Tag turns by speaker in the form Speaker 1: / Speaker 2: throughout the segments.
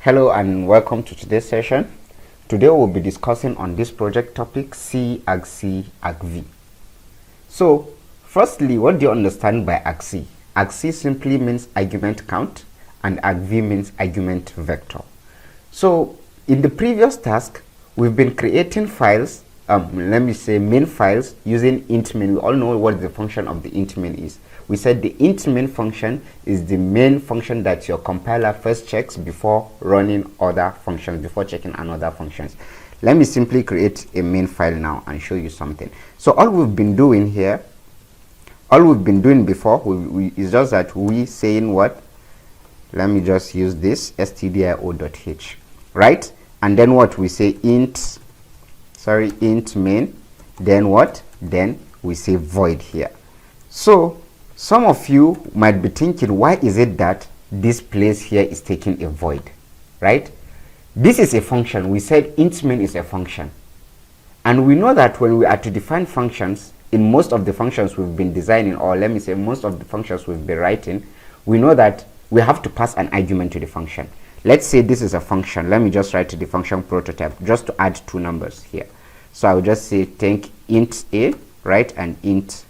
Speaker 1: Hello and welcome to today's session. Today we'll be discussing on this project topic C, argc, argv. So firstly, what do you understand by argc? Argc simply means argument count and argv means argument vector. So in the previous task, we've been creating files, let me say main files using int main. We all know what the function of the int main is. We said the int main function is the main function that your compiler first checks before running other functions, before checking another functions. Let me simply create a main file now and show you something. So all we've been doing here, all we've been doing before is just that we saying what? Let me just use this stdio.h, right? And then what we say int main, then what? Then we say void here. So some of you might be thinking, why is it that this place here is taking a void, right? This is a function. We said int main is a function, and we know that when we are to define functions, in most of the functions we've been designing, or let me say most of the functions we've been writing, we know that we have to pass an argument to the function. Let's say this is a function. Let me just write the function prototype just to add two numbers here. So I'll just say take int a, right, and int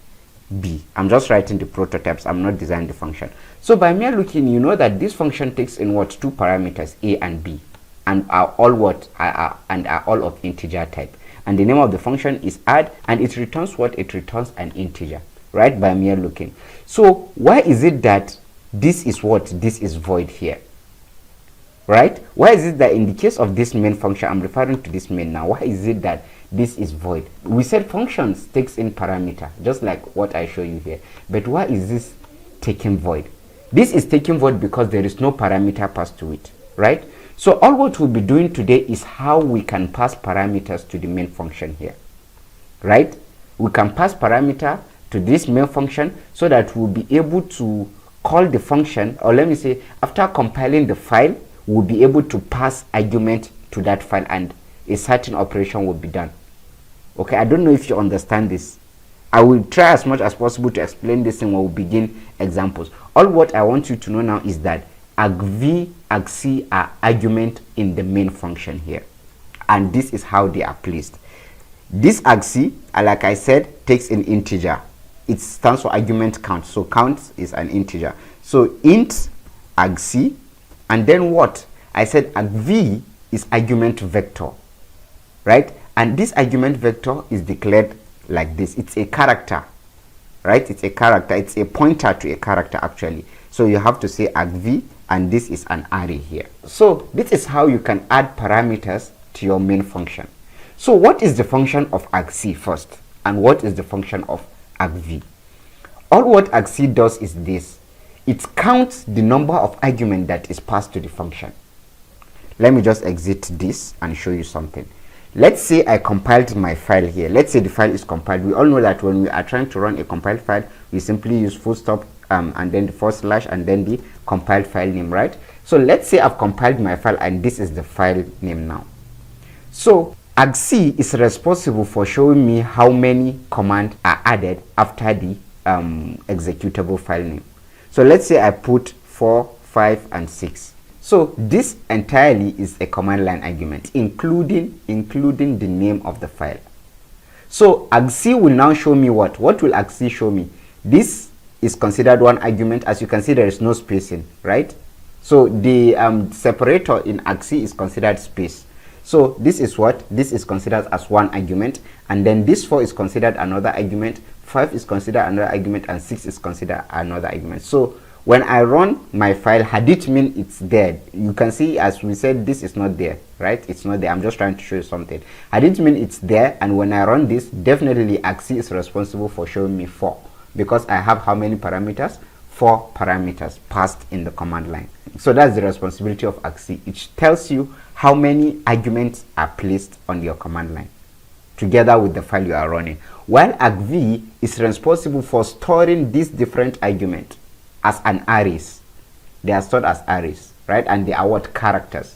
Speaker 1: b. I'm just writing the prototypes. I'm not designing the function. So by mere looking, you know that this function takes in what? Two parameters, a and b, and are all what? Are all of integer type. And the name of the function is add, and it returns what? It returns an integer, right? By mere looking. So why is it that this is what? This is void here, right? Why is it that in the case of this main function, I'm referring to this main now, why is it that this is void? We said functions takes in parameter, just like what I show you here. But why is this taking void? This is taking void because there is no parameter passed to it, right? So all what we'll be doing today is how we can pass parameters to the main function here, right? We can pass parameter to this main function so that we'll be able to call the function, or let me say after compiling the file, we'll be able to pass argument to that file and a certain operation will be done. Okay, I don't know if you understand this. I will try as much as possible to explain this thing when we begin examples. All what I want you to know now is that argv, argc are argument in the main function here, and this is how they are placed. This argc, like I said, takes an integer. It stands for argument count, so count is an integer. So int argc, and then what? I said argv is argument vector, right? And this argument vector is declared like this. It's a character, right? It's a character. It's a pointer to a character actually. So you have to say argv, and this is an array here. So this is how you can add parameters to your main function. So what is the function of argc first, and what is the function of argv? All what argc does is this. It counts the number of arguments that is passed to the function. Let me just exit this and show you something. Let's say I compiled my file here. Let's say the file is compiled. We all know that when we are trying to run a compiled file, we simply use full stop and then the / and then the compiled file name, right? So let's say I've compiled my file and this is the file name now. So argc is responsible for showing me how many commands are added after the executable file name. So let's say I put 4, 5, and 6. So this entirely is a command line argument, including the name of the file. So argc will now show me what? What will argc show me? This is considered one argument. As you can see, there is no spacing, right? So the separator in argc is considered space. So this is what? This is considered as one argument, and then this 4 is considered another argument, 5 is considered another argument, and 6 is considered another argument. So when I run my file, had it mean it's there, you can see as we said, this is not there, right? It's not there. I'm just trying to show you something. Had it mean it's there, and when I run this, definitely argc is responsible for showing me 4, because I have how many parameters? 4 parameters passed in the command line. So that's the responsibility of argc. It tells you how many arguments are placed on your command line together with the file you are running, while argv is responsible for storing these different arguments as an arrays. They are stored as arrays, right? And they are what? Characters.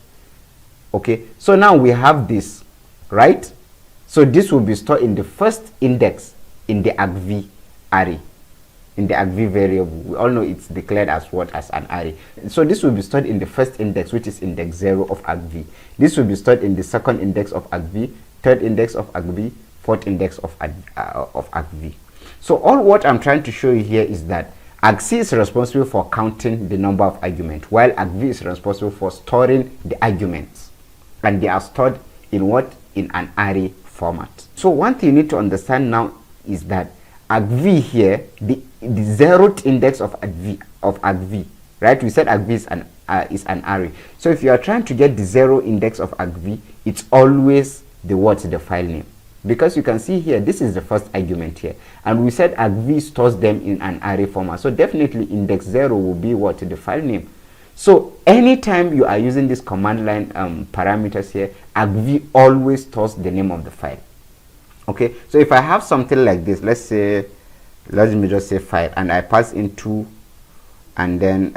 Speaker 1: Okay, so now we have this, right? So this will be stored in the first index in the argv array. in the argv variable, we all know it's declared as what? As an array. So this will be stored in the first index, which is index 0 of argv. This will be stored in the second index of argv, third index of argv, fourth index of argv. So all what I'm trying to show you here is that argc is responsible for counting the number of arguments, while argv is responsible for storing the arguments, and they are stored in what? In an array format. So one thing you need to understand now is that argv here, the 0th index of argv, right? We said argv is an array. So if you are trying to get the 0 index of argv, it's always the file name, because you can see here this is the first argument here, and we said argv stores them in an array format. So definitely index 0 will be what? The file name. So anytime you are using this command line parameters here, argv always stores the name of the file. Okay, so if I have something like this, let me just say file, and I pass into, and then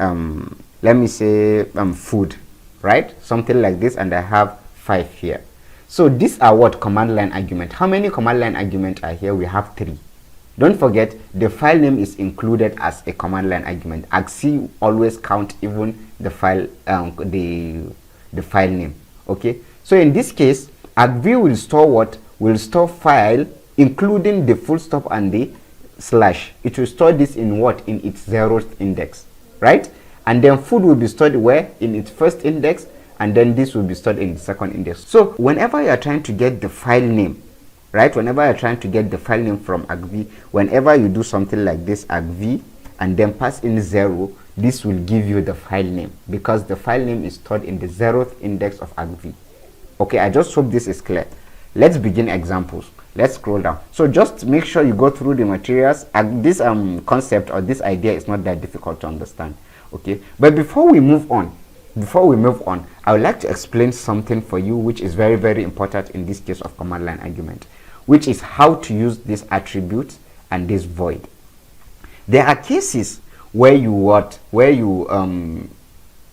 Speaker 1: let me say food, right? Something like this, and I have 5 here. So these are what? Command line argument. How many command line argument are here? We have 3. Don't forget, the file name is included as a command line argument. argc always count even the file the file name. Okay, so in this case, argv will store what? Will store file including the full stop and the slash. It will store this in what? In its 0th index, right? And then food will be stored where? In its first index, and then this will be stored in the second index. So whenever you are trying to get the file name, right? Whenever you're trying to get the file name from argv, whenever you do something like this, argv, and then pass in 0, this will give you the file name, because the file name is stored in the 0th index of argv. Okay, I just hope this is clear. Let's begin examples. Let's scroll down. So just make sure you go through the materials, and this concept or this idea is not that difficult to understand. Okay, but before we move on, I would like to explain something for you which is very, very important in this case of command line argument, which is how to use this attribute and this void. There are cases where you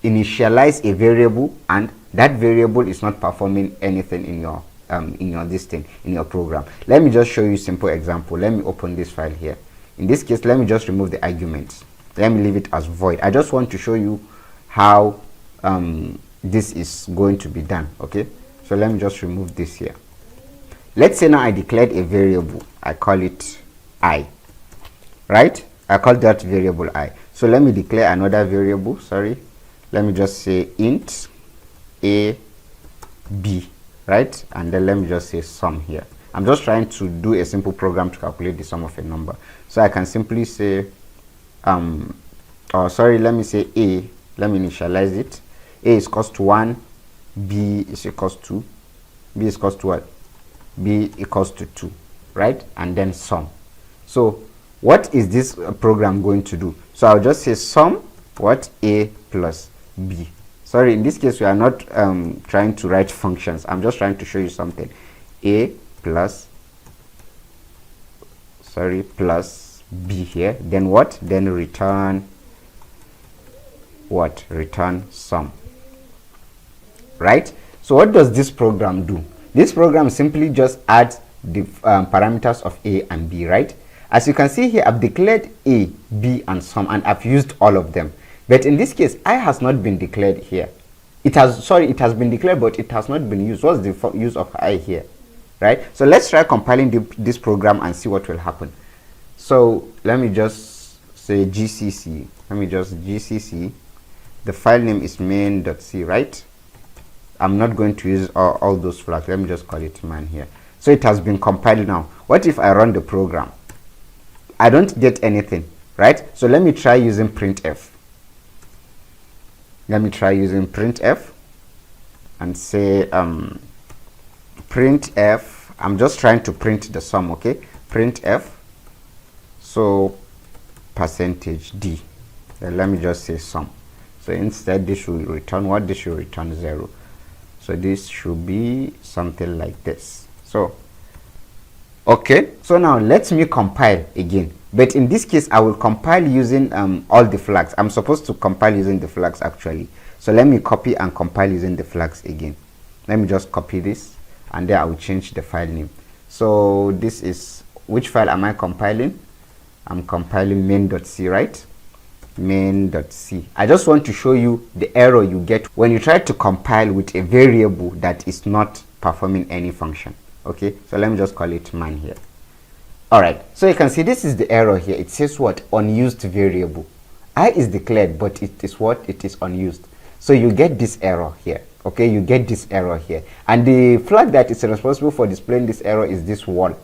Speaker 1: initialize a variable, and that variable is not performing anything in your in your program. Let me just show you a simple example. Let me open this file here. In this case, let me just remove the arguments. Let me leave it as void. I just want to show you how this is going to be done. Okay, so let me just remove this here. Let's say now I declared a variable. I call it I, right? I call that variable I. So let me declare another variable. Sorry, let me just say int a b, right? And then let me just say sum here. I'm just trying to do a simple program to calculate the sum of a number. So I can simply say let me say a. Let me initialize it. A is equals to 1, b is equals to what? B equals to 2, right? And then sum. So what is this program going to do? So I'll just say sum what? A plus b. Sorry, in this case we are not trying to write functions. I'm just trying to show you something. A plus b here. Then what? Then return what? Return sum. Right? So what does this program do? This program simply just adds the parameters of a and b, right? As you can see here, I've declared a, b, and sum, and I've used all of them. But in this case, I has not been declared here. It has been declared, but it has not been used. What's the use of I here, right? So let's try compiling this program and see what will happen. So let me just say GCC. GCC. The file name is main.c, right? I'm not going to use all those flags. Let me just call it man here. So it has been compiled now. What if I run the program? I don't get anything, right? So let me try using printf. Let me try using printf and say printf. I'm just trying to print the sum, okay? Printf. So %d. Then let me just say sum. So instead this should return what? This should return 0. So this should be something like this. So okay, so now let me compile again, but in this case I will compile using all the flags. I'm supposed to compile using the flags actually. So let me copy and compile using the flags again. Let me just copy this, and then I will change the file name. So this is, which file am I compiling? I'm compiling main.c, right? Main.c. I just want to show you the error you get when you try to compile with a variable that is not performing any function. Okay, so let me just call it man here. All right, so you can see this is the error here. It says what? Unused variable. I is declared, but it is what? It is unused. So you get this error here. Okay, you get this error here, and the flag that is responsible for displaying this error is this wall.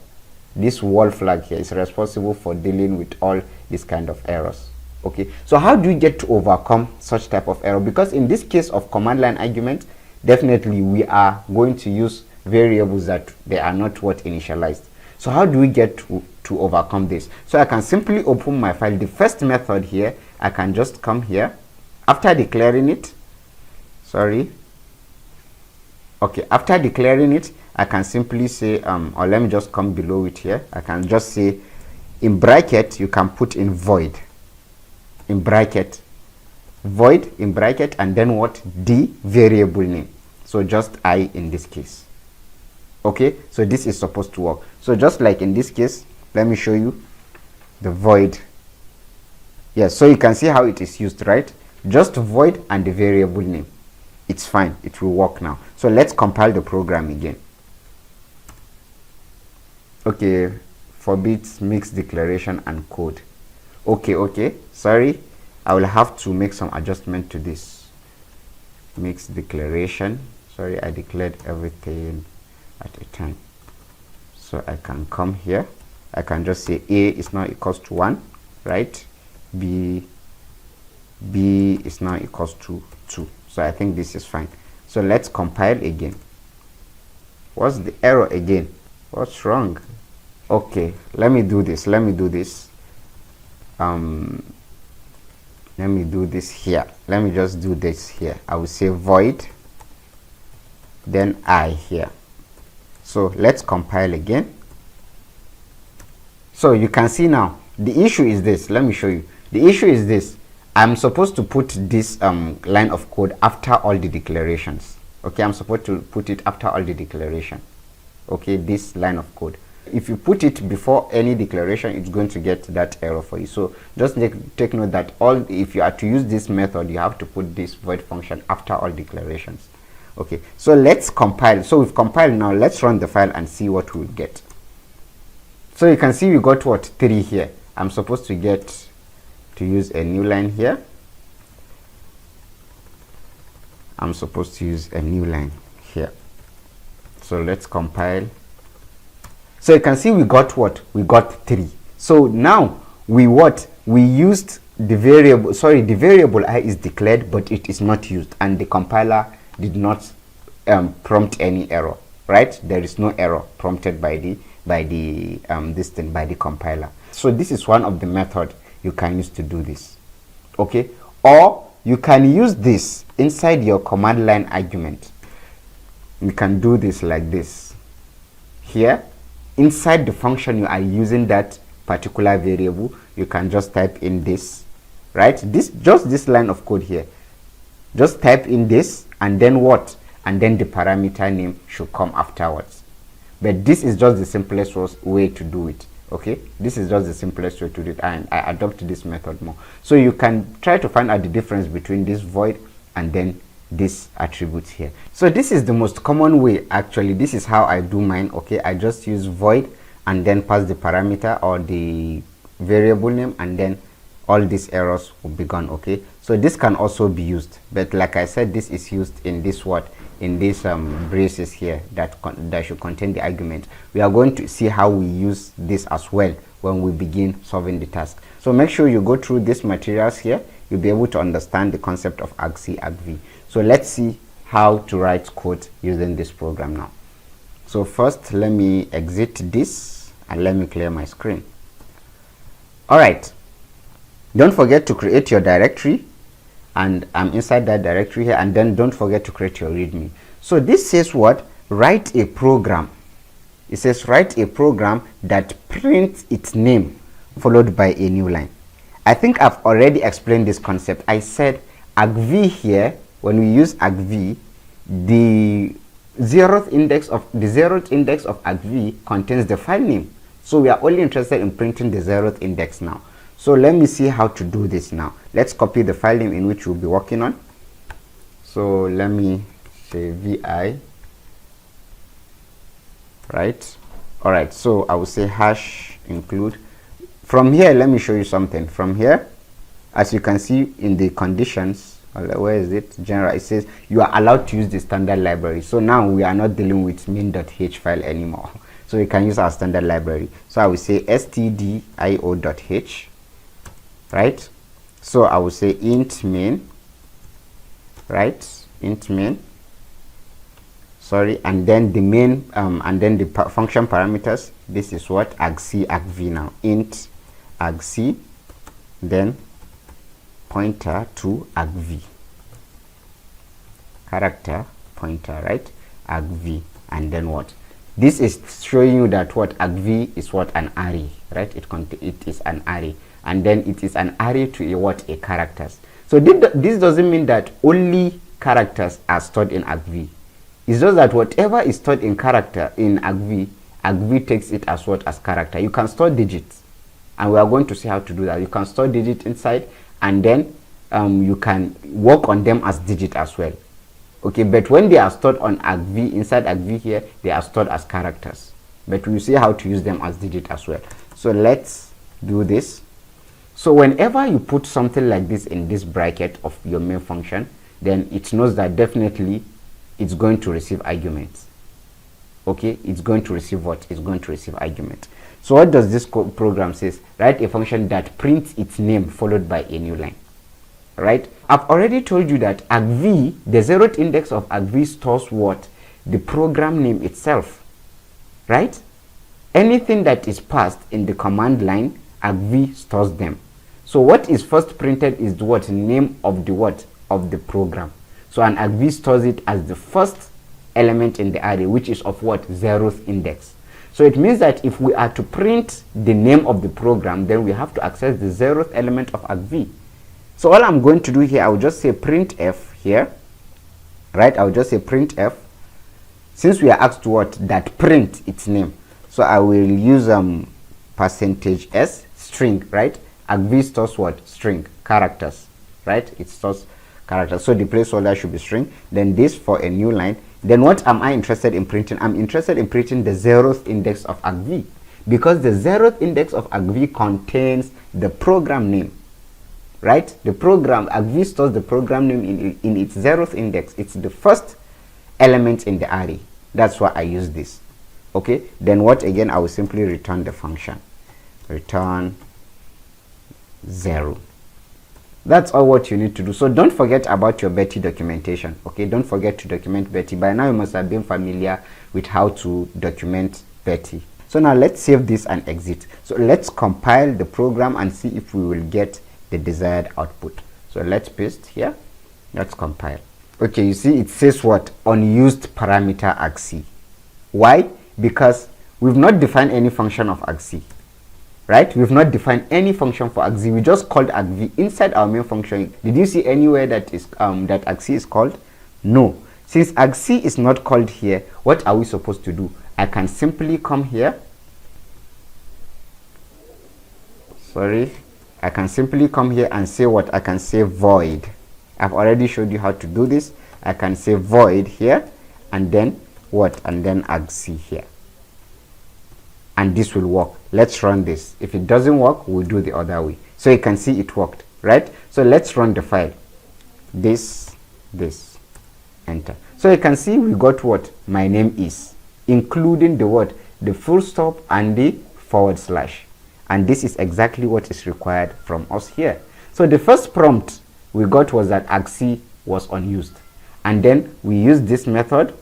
Speaker 1: This wall flag here is responsible for dealing with all these kind of errors. Okay, so how do we get to overcome such type of error? Because in this case of command line argument, definitely we are going to use variables that they are not what initialized. So how do we get to overcome this? So I can simply open my file. The first method here, I can just come here after declaring it. After declaring it, I can simply say or let me just come below it here. I can just say in bracket, you can put in void in bracket, and then what? The variable name. So just I in this case. Okay, so this is supposed to work. So just like in this case, let me show you the void. Yes, so you can see how it is used, right? Just void and the variable name. It's fine, it will work now. So let's compile the program again. Okay, forbids mixed declaration and code. Okay, sorry, I will have to make some adjustment to this. Mixed declaration, sorry, I declared everything at a time. So I can come here, I can just say A is now equals to 1, right? B is now equals to 2. So I think this is fine. So let's compile again. What's the error again? What's wrong? Okay, let me do this. Let me do this here. Let me just do this here. I will say void, then I here. So let's compile again. So you can see now the issue is this. Let me show you. The issue is this. I'm supposed to put this line of code after all the declarations. Okay, I'm supposed to put it after all the declaration. Okay, this line of code. If you put it before any declaration, it's going to get that error for you. So just take note that if you are to use this method, you have to put this void function after all declarations. Okay, so let's compile. So we've compiled now. Let's run the file and see what we'll get. So you can see we got what? 3 here. I'm supposed to use a new line here. I'm supposed to use a new line here. So let's compile. So you can see we got what? We got 3. So now we used the variable. Sorry, the variable I is declared, but it is not used, and the compiler did not prompt any error, right? There is no error prompted by the compiler. So this is one of the methods you can use to do this. Okay, or you can use this inside your command line argument. You can do this like this. Here inside the function you are using that particular variable, you can just type in this, right? Just this line of code here. Just type in this, and then what? And then the parameter name should come afterwards. But this is just the simplest way to do it. Okay, this is just the simplest way to do it, and I adopt this method more. So you can try to find out the difference between this void and then this attribute here. So this is the most common way. Actually, this is how I do mine. Okay, I just use void and then pass the parameter or the variable name, and then all these errors will be gone. Okay, so this can also be used, but like I said, this is used in this in these braces here that should contain the argument. We are going to see how we use this as well when we begin solving the task. So make sure you go through these materials here. You'll be able to understand the concept of argc, argv. So let's see how to write code using this program now. So first, let me exit this and let me clear my screen. All right, don't forget to create your directory, and I'm inside that directory here, and then don't forget to create your readme. So this says what? Write a program. It says write a program that prints its name followed by a new line. I think I've already explained this concept. I said argv here, when we use argv, the zeroth index of argv contains the file name. So we are only interested in printing the 0th index now. So let me see how to do this now. Let's copy the file name in which we'll be working on. So let me say vi, right? All right, so I will say hash include. From here, let me show you something. From here, as you can see in the conditions, where is it? General, it says you are allowed to use the standard library. So now we are not dealing with main.h file anymore. So we can use our standard library. So I will say stdio.h, right? So I will say int main, right? Int main, sorry, and then the main and then the function parameters. This is what argc argv now. Int argc, then pointer to argv, character pointer, right? Argv, and then what? This is showing you that what argv is what an array, right? It is an array, and then it is an array to a what, a characters. So this doesn't mean that only characters are stored in argv. It's just that whatever is stored in character in argv, argv takes it as what, as character. You can store digits, and we are going to see how to do that. You can store digit inside, and then you can work on them as digit as well. Okay, but when they are stored on argv, inside argv here, they are stored as characters, but we'll see how to use them as digit as well. So let's do this. So whenever you put something like this in this bracket of your main function, then it knows that definitely it's going to receive arguments. Okay, it's going to receive what? It's going to receive argument. So what does this program says? Write a function that prints its name followed by a new line. Right? I've already told you that argv, the 0th index of argv stores what? The program name itself. Right? Anything that is passed in the command line, argv stores them. So what is first printed is the what? Name of the what? Of the program. So an argv stores it as the first element in the array, which is of what? 0th index. So it means that if we are to print the name of the program, then we have to access the 0th element of argv. So all I'm going to do here, I will just say printf here, right? I will just say printf, since we are asked to what? That print its name. So I will use %s string, right? Argv stores what? String, characters, right? It stores characters. So the placeholder should be string. Then this for a new line. Then what am I interested in printing? I'm interested in printing the 0th index of argv, because the 0th index of argv contains the program name. Right? The program, argv stores the program name in its 0th index. It's the first element in the array. That's why I use this. Okay? Then what again? I will simply return the function. Return 0. That's all what you need to do. So don't forget about your Betty documentation. Okay? Don't forget to document Betty. By now you must have been familiar with how to document Betty. So now let's save this and exit. So let's compile the program and see if we will get the desired output. So let's paste here. Let's compile. Okay, you see it says what? Unused parameter argc. Why? Because we've not defined any function of argc. Right? We've not defined any function for argc. We just called argv inside our main function. Did you see anywhere that is that argc is called? No. Since argc is not called here, what are we supposed to do? I can simply come here. Sorry. I can simply come here and say what? I can say void. I've already showed you how to do this. I can say void here, and then what? And then argc here. And this will work. Let's run this. If it doesn't work, we'll do the other way. So you can see it worked, right? So let's run the file. This, enter. So you can see we got what? My name is, including the what? The full stop and the /. And this is exactly what is required from us here. So the first prompt we got was that argc was unused. And then we used this method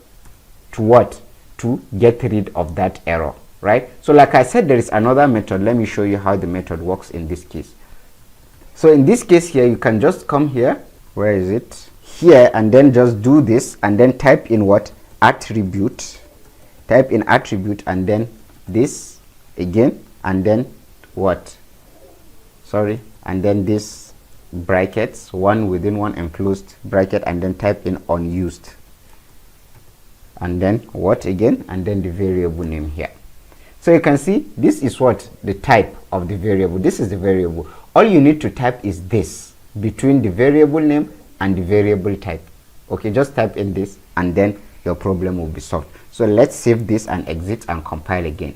Speaker 1: to what? To get rid of that error, right? So like I said, there is another method. Let me show you how the method works in this case. So in this case here, you can just come here. Where is it? Here, and then just do this and then type in what? Attribute. Type in attribute and then this again, and then what? Sorry, and then this brackets, one within one enclosed bracket, and then type in unused, and then what again, and then the variable name here. So you can see this is what the type of the variable. This is the variable. All you need to type is this between the variable name and the variable type. Okay, just type in this and then your problem will be solved. So let's save this and exit and compile again.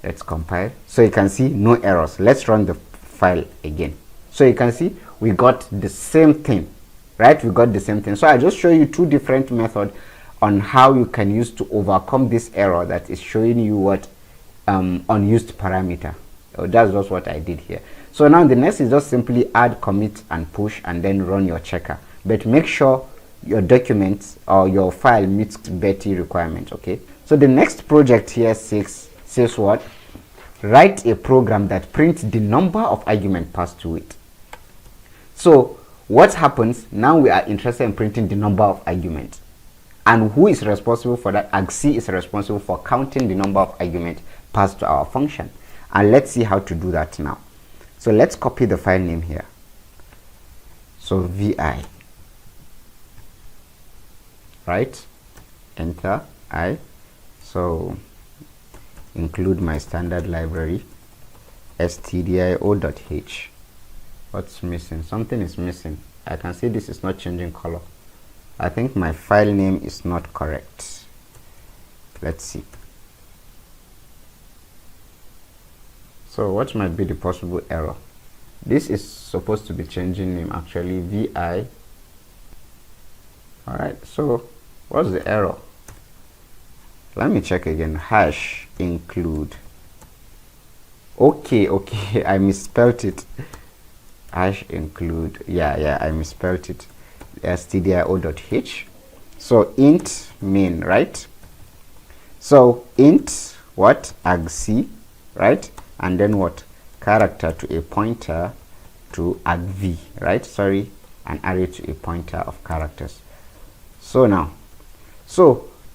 Speaker 1: Let's compile. So you can see no errors. Let's run the file again. So you can see we got the same thing, right? We got the same thing. So I just show you two different methods on how you can use to overcome this error that is showing you what unused parameter. So that's just what I did here. So now the next is just simply add, commit and push and then run your checker. But make sure your documents or your file meets Betty requirements. Okay, so the next project here says what? Write a program that prints the number of arguments passed to it. So what happens now? We are interested in printing the number of arguments, and who is responsible for that? argc is responsible for counting the number of arguments passed to our function. And let's see how to do that now. So let's copy the file name here. So vi, right, enter I. So include my standard library stdio.h. What's missing? Something is missing. I can see this is not changing color. I think my file name is not correct. Let's see. So what might be the possible error? This is supposed to be changing name actually, vi. Alright, so what's the error? Let me check again. Hash include. Okay, I misspelled it. Hash include. Yeah, I misspelled it. stdio.h. So int main, right? So int what? argc, right? And then what? Character to a pointer to argv, right? Sorry, an array to a pointer of characters. So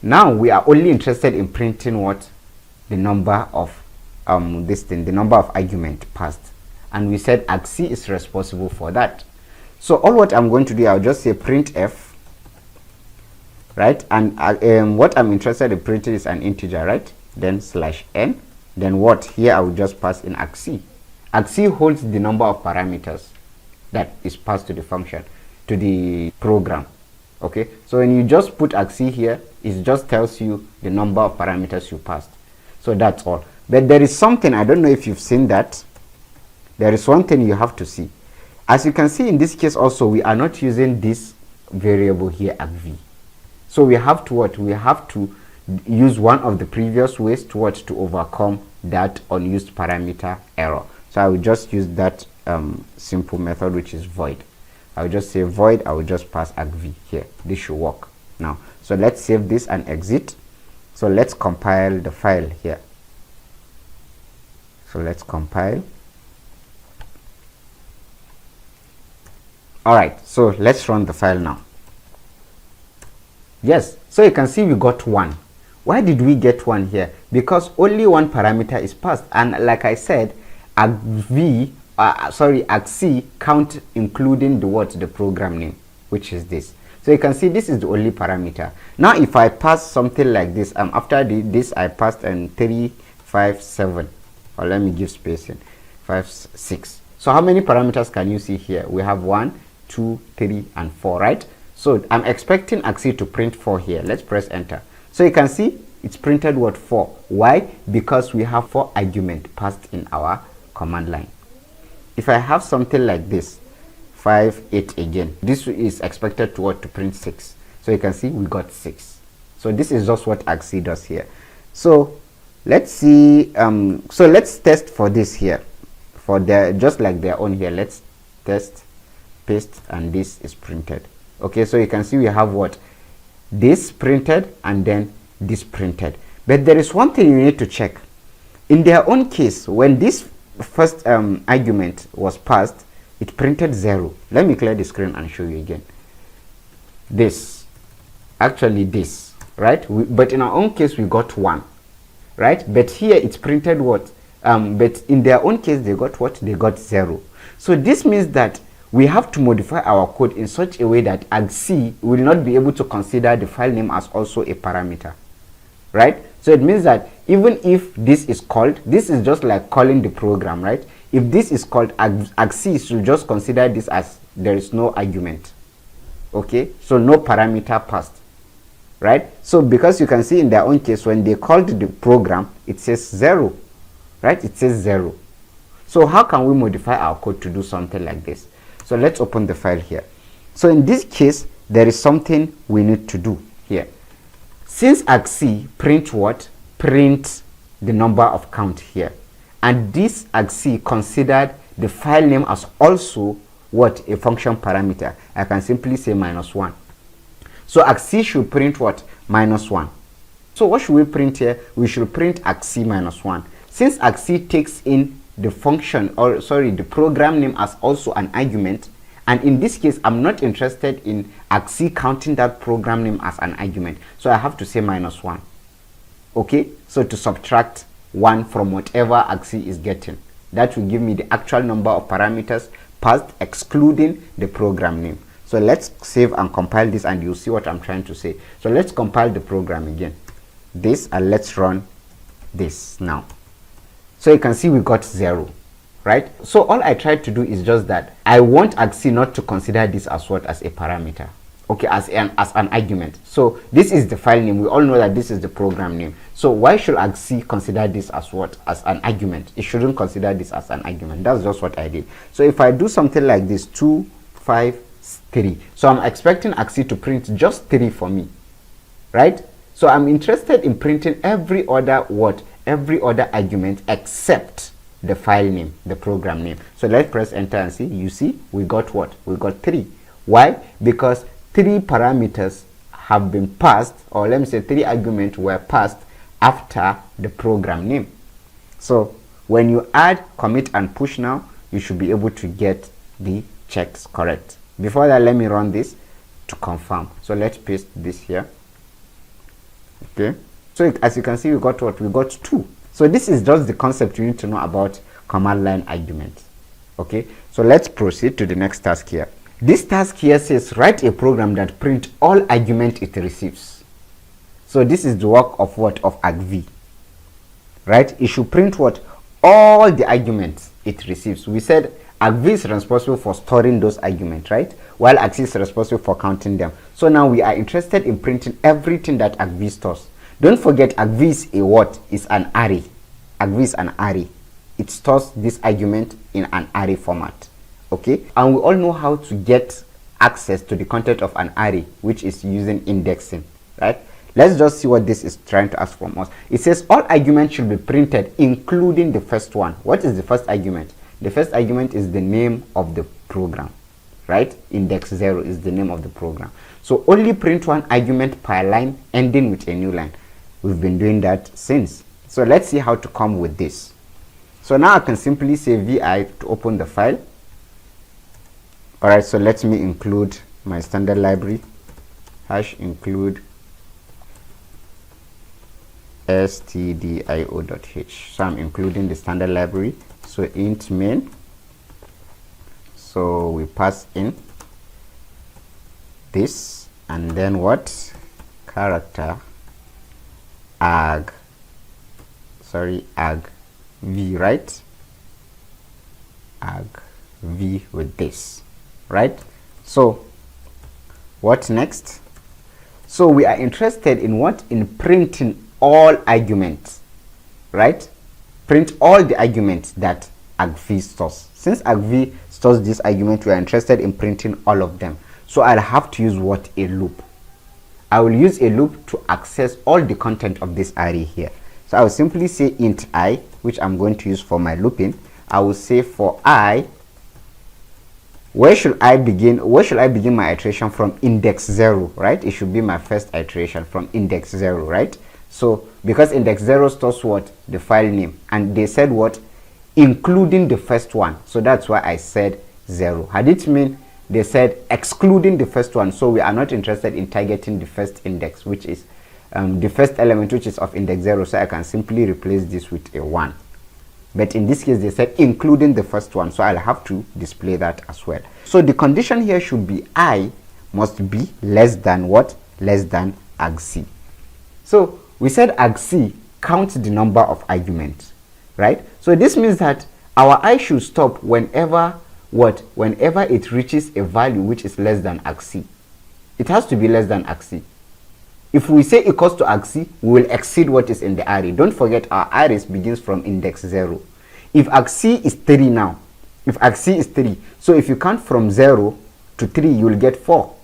Speaker 1: now we are only interested in printing what? The number of the number of argument passed, and we said argc is responsible for that. So all what I'm going to do, I'll just say printf, right? And what I'm interested in printing is an integer, right? Then /n. Then what? Here I will just pass in argc. argc holds the number of parameters that is passed to the function, to the program. Okay, so when you just put argc here, it just tells you the number of parameters you passed. So that's all. But there is something, I don't know if you've seen that. There is one thing you have to see. As you can see in this case also, we are not using this variable here argv. So we have to what? We have to use one of the previous ways to what? To overcome that unused parameter error. So I will just use that simple method, which is void. I will just say void. I will just pass argv here. This should work now. So let's save this and exit. So let's compile the file here. So let's compile. Alright, so let's run the file now. Yes, so you can see we got 1. Why did we get 1 here? Because only one parameter is passed, and like I said, argc count including the what? The program name, which is this. So you can see this is the only parameter. Now if I pass something like this, after this I passed 3, 5, 7, or let me give spacing, 5, 6. So how many parameters can you see here? We have 1, 2, 3 and 4, right? So I'm expecting argc to print 4 here. Let's press enter. So you can see it's printed what? 4. Why? Because we have 4 arguments passed in our command line. If I have something like this, 5, 8 again, this is expected to what? To print 6. So you can see we got 6. So this is just what argc does here. So let's see, so let's test for this here, for their, just like their own here. Let's test, paste, and this is printed. Okay, so you can see we have what? This printed and then this printed. But there is one thing you need to check. In their own case, when this first argument was passed, it printed 0. Let me clear the screen and show you again. This, actually this, right? But in our own case, we got 1, right? But here it's printed what? But in their own case, they got what? They got 0. So this means that we have to modify our code in such a way that argc will not be able to consider the file name as also a parameter. right? So it means that even if this is called, this is just like calling the program, right? If this is called argc, should just consider this as there is no argument. Okay, so no parameter passed, right? So because you can see in their own case, when they called the program, it says 0, right? It says 0. So how can we modify our code to do something like this? So let's open the file here. So in this case, there is something we need to do here. Since argc print what? Print the number of count here. And this argc considered the file name as also what? A function parameter. I can simply say -1. So argc should print what? -1. So what should we print here? We should print argc -1. Since argc takes in the function, or sorry, the program name as also an argument, and in this case I'm not interested in argc counting that program name as an argument, so I have to say -1. Okay, so to subtract 1 from whatever argc is getting, that will give me the actual number of parameters passed excluding the program name. So let's save and compile this, and you'll see what I'm trying to say. So let's compile the program again, this, and let's run this now. So you can see we got 0, right? So all I tried to do is just that I want argc not to consider this as what? As a parameter, okay, as an argument. So this is the file name. We all know that this is the program name. So why should argc consider this as what? As an argument. It shouldn't consider this as an argument. That's just what I did. So if I do something like this, 2, 5, 3, so I'm expecting argc to print just 3 for me, right? So I'm interested in printing every other what? Every other argument except the file name, the program name. So let's press enter and see. You see we got what? We got 3. Why? Because 3 parameters have been passed, or let me say 3 arguments were passed after the program name. So when you add, commit, and push now, you should be able to get the checks correct. Before that, let me run this to confirm. So let's paste this here. Okay, so as you can see, we got what? We got 2. So this is just the concept you need to know about command line arguments. Okay, so let's proceed to the next task here. This task here says write a program that print all arguments it receives. So this is the work of what? Of argv, right? It should print what? All the arguments it receives. We said argv is responsible for storing those arguments, right? While argc is responsible for counting them. So now we are interested in printing everything that argv stores. Don't forget, argv is a what? Is an array. Argv is an array. It stores this argument in an array format. Okay, and we all know how to get access to the content of an array, which is using indexing, right? Let's just see what this is trying to ask from us. It says all arguments should be printed including the first one. What is the first argument? The first argument is the name of the program, right? Index 0 is the name of the program. So only print one argument per line ending with a new line. We've been doing that since. So let's see how to come with this. So now I can simply say vi to open the file. All right, so let me include my standard library, #include stdio.h. So I'm including the standard library. So int main, so we pass in this, and then what? Character argv, right? Argv with this, right? So what next? So we are interested in what? In printing all arguments, right? Print all the arguments that argv stores. Since argv stores this argument, we are interested in printing all of them. So I'll have to use what? A loop. I will use a loop to access all the content of this array here. So I will simply say int I, which I'm going to use for my looping. I will say for I, where should I begin? Where should I begin my iteration from? Index 0, right? It should be my first iteration from index 0, right? So because index 0 stores what? The file name, and they said what? Including the first one. So that's why I said 0. Had it mean they said excluding the first one, so we are not interested in targeting the first index, which is the first element, which is of index 0. So I can simply replace this with a 1. But in this case, they said including the first one, so I'll have to display that as well. So the condition here should be I must be less than what? Less than argc. So we said argc counts the number of arguments, right? So this means that our I should stop whenever whenever it reaches a value which is less than argc. It has to be less than argc. If we say equals to argc, we will exceed what is in the array. Don't forget our arrays begins from index 0. If argc is 3 now, if argc is 3, so if you count from 0 to 3, you will get 4,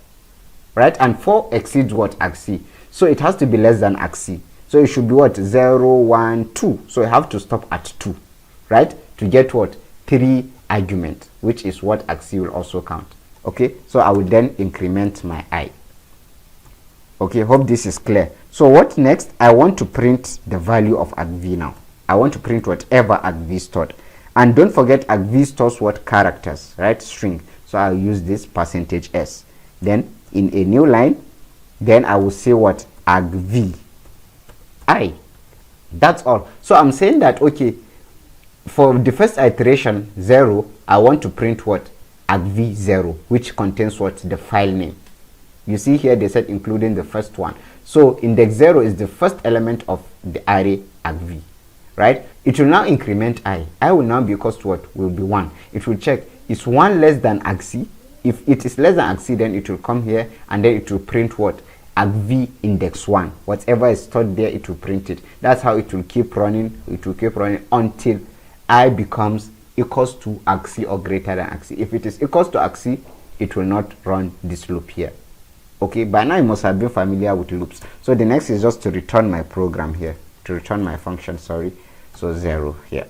Speaker 1: right? And 4 exceeds what? Argc. So it has to be less than argc. So it should be what? 0, 1, 2. So you have to stop at 2, right? To get what? 3 arguments, which is what argc will also count. Okay, so I will then increment my I. Okay, hope this is clear. So what next? I want to print the value of argv now. I want to print whatever argv stored. And don't forget argv stores what? Characters, right? String. So I'll use this %s. Then in a new line, then I will say what? Argv I. That's all. So I'm saying that, okay, for the first iteration 0, I want to print what? Argv 0, which contains what? The file name. You see here they said including the first one. So index 0 is the first element of the array argv, right? It will now increment I. I will now be equals to what? Will be 1. It will check, is 1 less than argc? If it is less than argc, then it will come here and then it will print what? Argv index 1. Whatever is stored there, it will print it. That's how it will keep running. It will keep running until I becomes equals to argc or greater than argc. If it is equals to argc, it will not run this loop here. Okay, by now you must have been familiar with loops. So the next is just to return my program here, to return my function, sorry. So 0 here.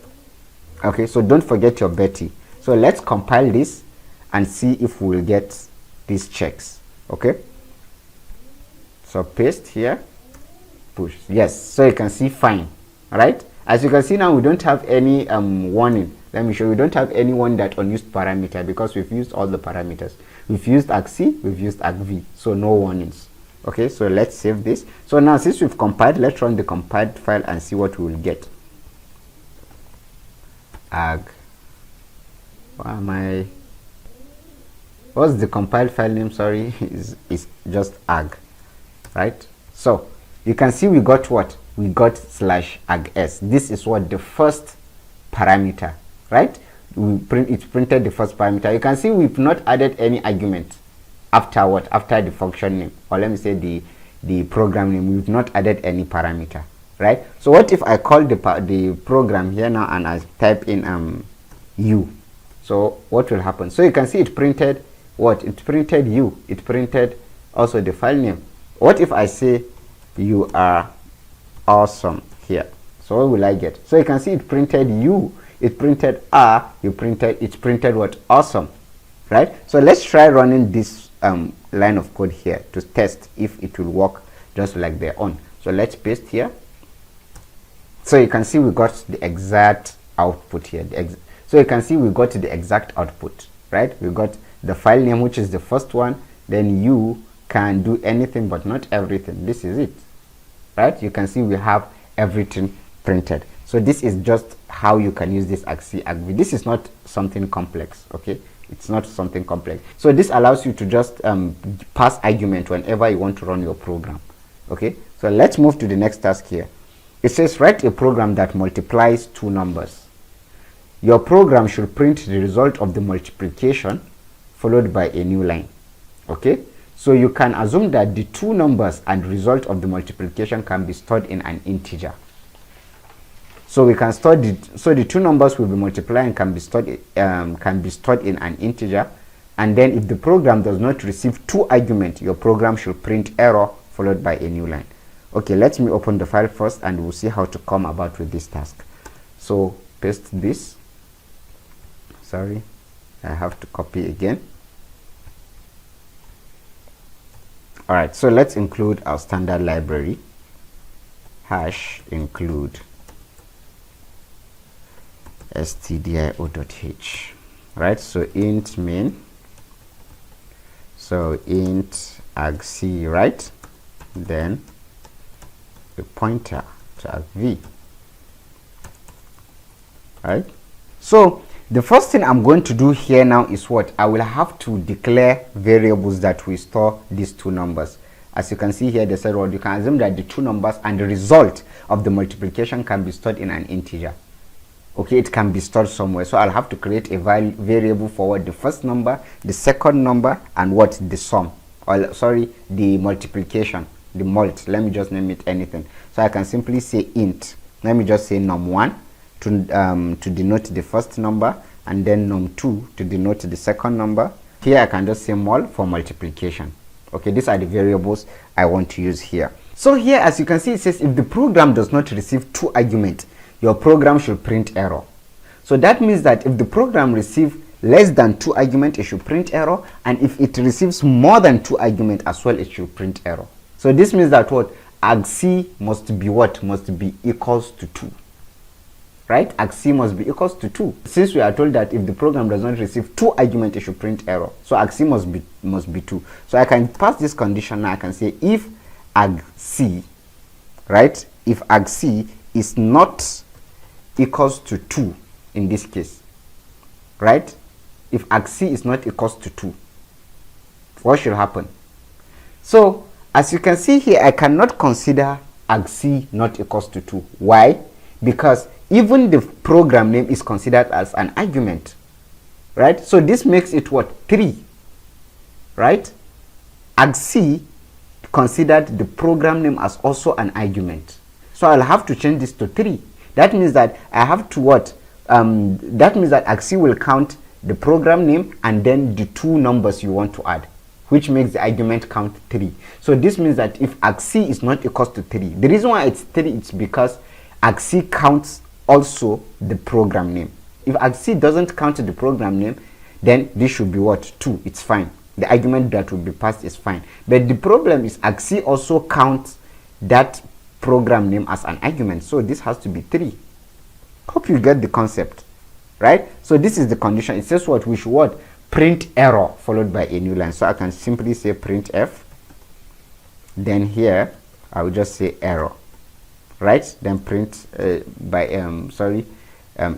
Speaker 1: Okay, so don't forget your Betty. So let's compile this and see if we will get these checks. Okay, so paste here, push. Yes, so you can see fine, right? As you can see now, we don't have any warning. Let me show you. We don't have any one that unused parameter because we've used all the parameters. We've used argc, we've used argv, so no warnings. Okay, so let's save this. So now since we've compiled, let's run the compiled file and see what we will get. What's the compiled file name? Sorry, is just arg, right? So you can see we got what? We got /args. This is what? The first parameter, right? It printed the first parameter. You can see we've not added any argument after what? After the function name, or let me say the program name. We've not added any parameter, right? So what if I call the program here now and I type in u? So what will happen? So you can see it printed what? It printed u. It printed also the file name. What if I say you are awesome here? So what will I get? So you can see it printed u. It printed it printed what? Awesome, right? So let's try running this line of code here to test if it will work just like they're on. So let's paste here. So you can see we got the exact output here. So you can see we got the exact output, right? We got the file name, which is the first one. Then you can do anything but not everything. This is it, right? You can see we have everything printed. So this is just how you can use this argv. This is not something complex, okay? It's not something complex. So this allows you to just pass argument whenever you want to run your program, okay? So let's move to the next task here. It says write a program that multiplies two numbers. Your program should print the result of the multiplication followed by a new line, okay? So you can assume that the two numbers and result of the multiplication can be stored in an integer. So we can store the two numbers will be multiplied and can be stored in an integer. And then if the program does not receive two arguments, your program should print error followed by a new line. Okay, let me open the file first and we'll see how to come about with this task. So paste this. Sorry, I have to copy again. All right, so let's include our standard library. #include stdio.h, right? So int main, so int argc, right? Then a pointer to argv, right? So the first thing I'm going to do here now is what? I will have to declare variables that will store these two numbers. as you can see here, they said, well, you can assume that the two numbers and the result of the multiplication can be stored in an integer. Okay, it can be stored somewhere. So I'll have to create a variable for what, the first number, the second number, and what, the sum, or sorry, the multiplication, the mult. Let me just name it anything. So I can simply say int. Let me just say num1 to denote the first number, and then num2 to denote the second number. Here I can just say mul for multiplication. Okay, these are the variables I want to use here. So here, as you can see, it says if the program does not receive 2 arguments, your program should print error. So that means that if the program receives less than 2 arguments, it should print error, and if it receives more than 2 arguments as well, it should print error. So this means that what, argc must be what, must be equals to 2. Right? Argc must be equals to 2. Since we are told that if the program does not receive 2 arguments, it should print error. So argc must be 2. So I can pass this condition now. I can say if argc, right? If argc is not equals to 2 in this case, right? If argc is not equals to 2, what should happen? So as you can see here, I cannot consider argc not equals to 2. Why? Because even the program name is considered as an argument, right? So this makes it what, 3, right? argc considered the program name as also an argument, so I'll have to change this to 3. That means that I have to what, that means that argc will count the program name and then the 2 numbers you want to add, which makes the argument count 3. So this means that if argc is not equals to 3, the reason why it's 3, it's because argc counts also the program name. If argc doesn't count the program name, then this should be what, 2. It's fine. The argument that will be passed is fine. But the problem is argc also counts that program name as an argument, so this has to be 3. Hope you get the concept, right? So this is the condition. It says what, we should what, print error followed by a new line. So I can simply say printf, then here I will just say error, right? Then print and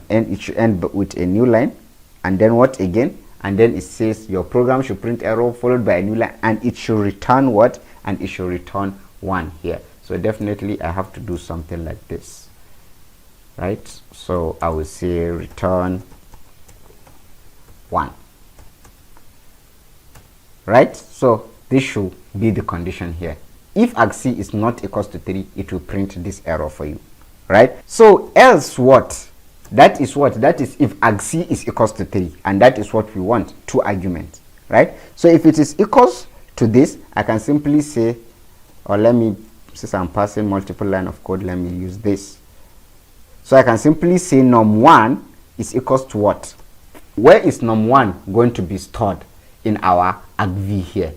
Speaker 1: it should end with a new line, and then what again, and then it says your program should print error followed by a new line, and it should return what, and it should return 1 here. So definitely I have to do something like this, right? So I will say return 1, right? So this should be the condition here. If argc is not equals to 3, it will print this error for you, right? So else what? That is what? That is if argc is equals to 3, and that is what we want, 2 arguments, right? So if it is equals to this, I can simply say, or let me, since I'm passing multiple line of code, let me use this. So I can simply say num1 is equals to what? Where is num1 going to be stored in our argv here?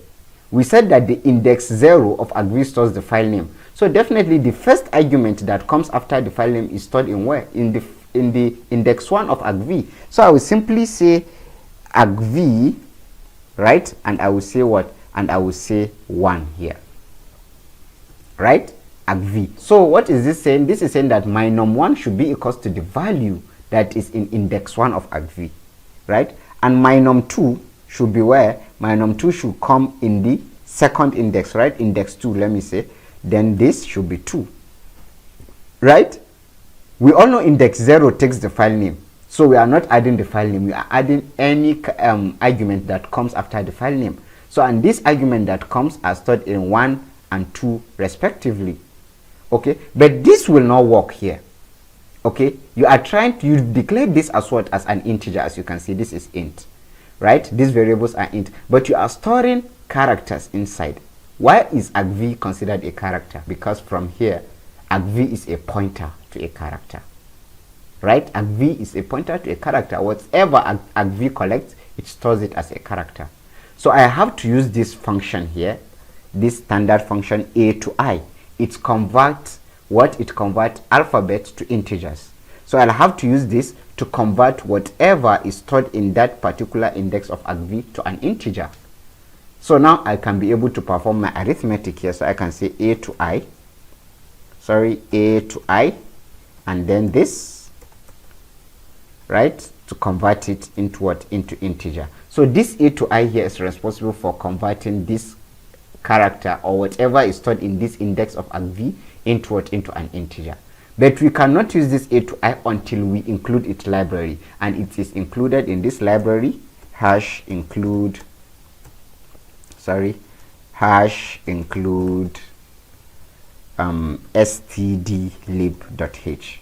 Speaker 1: We said that the index 0 of argv stores the file name. So definitely the first argument that comes after the file name is stored in where? In the index 1 of argv. So I will simply say argv, right? And I will say what? And I will say 1 here, right? argv. So what is this saying? This is saying that my num1 should be equals to the value that is in index 1 of argv, right? And my num2 should be where? My num2 should come in the second index, right? Index 2, let me say. Then this should be 2, right? We all know index 0 takes the file name, so we are not adding the file name, we are adding any argument that comes after the file name. So, and this argument that comes are stored in 1 and 2 respectively, okay? But this will not work here, okay? You are trying to, you declare this as what? As an integer. As you can see, this is int, right? These variables are int, but you are storing characters inside. Why is argv considered a character? Because from here, argv is a pointer to a character, right? argv is a pointer to a character. Whatever argv collects, it stores it as a character. So I have to use this function here, this standard function a to I. It converts what? It converts alphabet to integers. So I'll have to use this to convert whatever is stored in that particular index of argv to an integer. So now I can be able to perform my arithmetic here. So I can say a to I, and then this, right, to convert it into what? Into integer. So this a to I here is responsible for converting this character or whatever is stored in this index of argv into an integer. But we cannot use this a to I until we include its library, and it is included in this library hash include stdlib.h.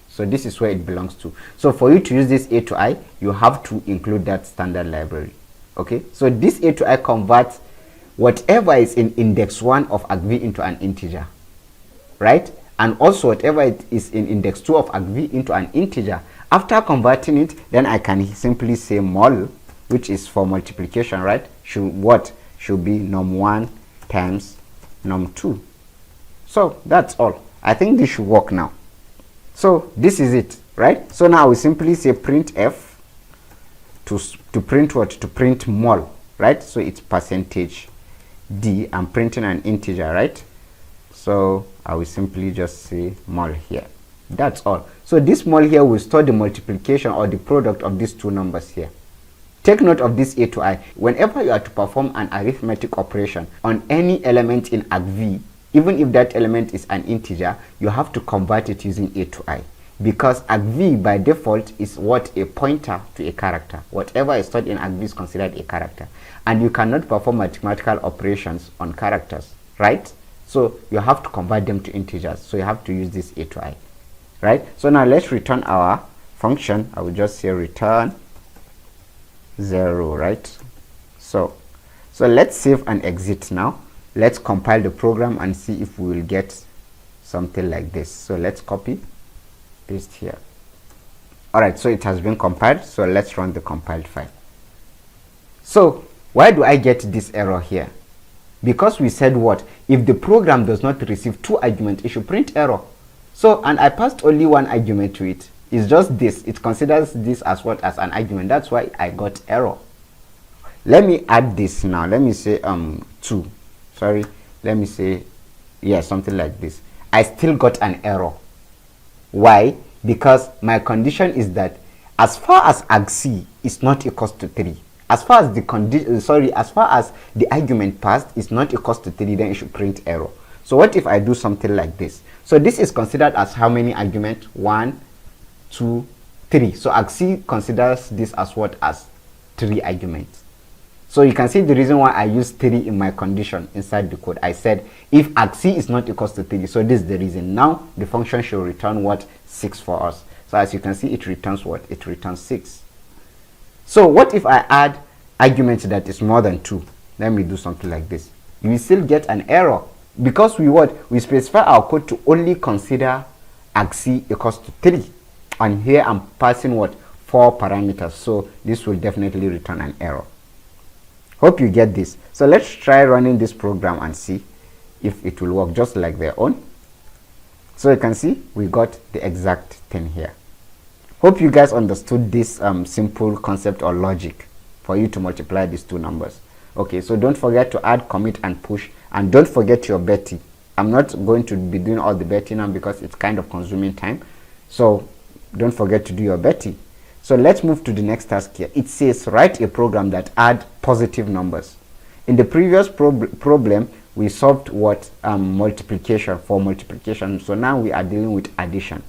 Speaker 1: So this is where it belongs to. So for you to use this a to I, you have to include that standard library. Okay, so this a to I converts whatever is in index 1 of argv into an integer, right? And also whatever it is in index 2 of argv into an integer. After converting it, then I can simply say mul, which is for multiplication, right? Should be num1 times num2. So that's all. I think this should work now. So this is it, right? So now we simply say printf to print what? To print mul, right? So it's percentage d. I'm printing an integer, right? So I will simply just say mul here. That's all. So this mul here will store the multiplication or the product of these two numbers here. Take note of this a to I. Whenever you are to perform an arithmetic operation on any element in argv, even if that element is an integer, you have to convert it using a to I, because argv by default is what? A pointer to a character. Whatever is stored in argv is considered a character, and you cannot perform mathematical operations on characters, right? So you have to convert them to integers. So you have to use this a to I, right? So now let's return our function. I will just say return 0, right? So let's save and exit now. Let's compile the program and see if we will get something like this. So let's copy, paste here. All right, so it has been compiled. So let's run the compiled file. So why do I get this error here? Because we said what? If the program does not receive 2 arguments, it should print error. So, and I passed only 1 argument to it. It's just this. It considers this as what? As an argument. That's why I got error. Let me add this now. Let me say 2. Sorry. Let me say, yeah, something like this. I still got an error. Why? Because my condition is that as far as argc is not equals to 3, as far as the argument passed is not equals to 3, then it should print error. So what if I do something like this? So this is considered as how many arguments? 1, 2, 3. So argc considers this as what? As 3 arguments. So you can see the reason why I use 3 in my condition inside the code. I said if argc is not equals to 3, so this is the reason. Now the function should return what? 6 for us. So as you can see, it returns what? It returns 6. So what if I add argument that is more than 2? Let me do something like this. You will still get an error, because we specify our code to only consider argc equals to 3, and here I'm passing what? 4 parameters. So this will definitely return an error. Hope you get this. So let's try running this program and see if it will work just like their own. So you can see we got the exact thing here. Hope you guys understood this simple concept or logic for you to multiply these two numbers. Okay, so don't forget to add, commit, and push, and don't forget your betty. I'm not going to be doing all the betty now because it's kind of consuming time. So don't forget to do your betty. So let's move to the next task here. It says write a program that add positive numbers. In the previous problem, we solved what? Multiplication, for multiplication. So now we are dealing with addition.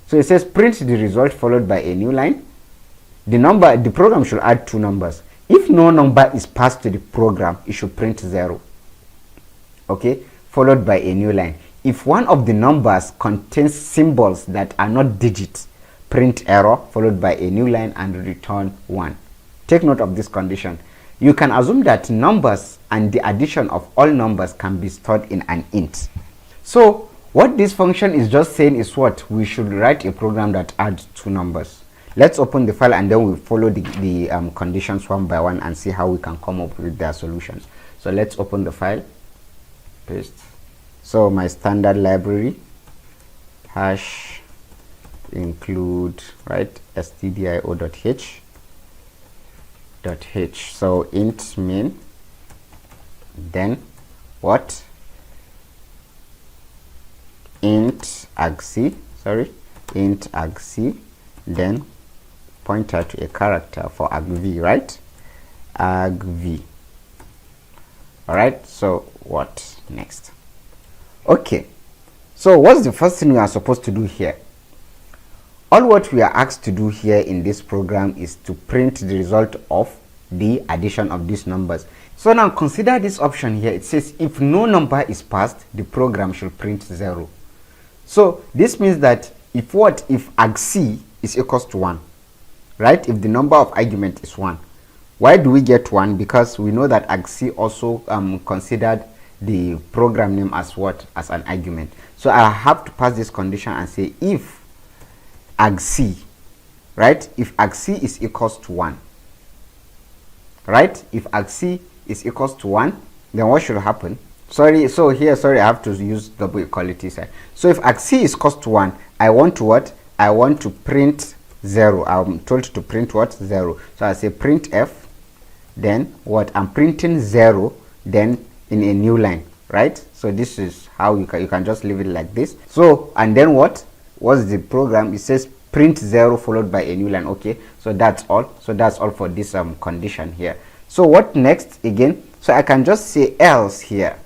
Speaker 1: So it says print the result followed by a new line. The program should add 2 numbers. If no number is passed to the program, it should print 0. Okay, followed by a new line. If one of the numbers contains symbols that are not digits, print error followed by a new line and return 1. Take note of this condition. You can assume that numbers and the addition of all numbers can be stored in an int. So what this function is just saying is what? We should write a program that adds 2 numbers. Let's open the file and then we'll follow the conditions one by one and see how we can come up with their solutions. So let's open the file, paste. So my standard library, hash include, right, stdio.h. So int main, then what? Int argc, then pointer to a character for argv, right? Argv. All right, so what next. Okay, so what's the first thing we are supposed to do here? All what we are asked to do here in this program is to print the result of the addition of these numbers. So now consider this option here. It says if no number is passed, the program should print 0. So this means that if argc is equals to 1, right? If the number of argument is 1. Why do we get 1? Because we know that argc also considered the program name as what? As an argument. So I have to pass this condition and say if argc, right? If argc is equals to 1, right? If argc is equals to 1, then what should happen? Sorry, I have to use double equality sign. So if argc is equals to 1, I want to what? I want to print 0. I'm told to print what? 0. So I say printf, then what? I'm printing 0, then in a new line, right? So this is how you can just leave it like this. So, and then what's the program? It says print 0 followed by a new line. Okay, so that's all. So that's all for this condition here. So what next again? So I can just say else here.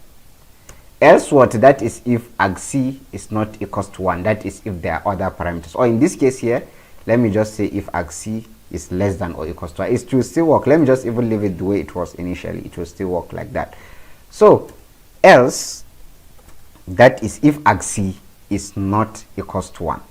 Speaker 1: Else what? That is if argc is not equals to 1. That is if there are other parameters. Or in this case here, let me just say if argc is less than or equals to 1. It will still work. Let me just even leave it the way it was initially. It will still work like that. So else, that is if argc is not equals to 1.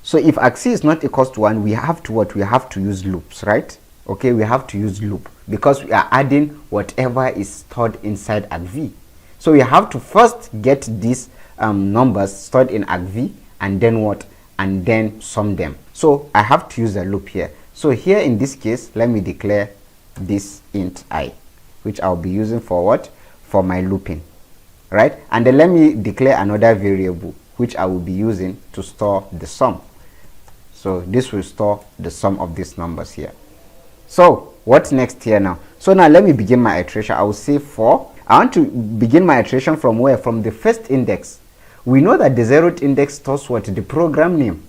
Speaker 1: So if argc is not equals to 1, we have to what? We have to use loops, right? Okay, we have to use loop because we are adding whatever is stored inside argv. So we have to first get these numbers stored in argv and then what? And then sum them. So I have to use a loop here. So here in this case, let me declare this int I, which I'll be using for what? For my looping, right? And then let me declare another variable which I will be using to store the sum. So this will store the sum of these numbers here. So what's next here now? So now let me begin my iteration. I will say for, I want to begin my iteration from where? From the first index. We know that the 0th index stores what? The program name.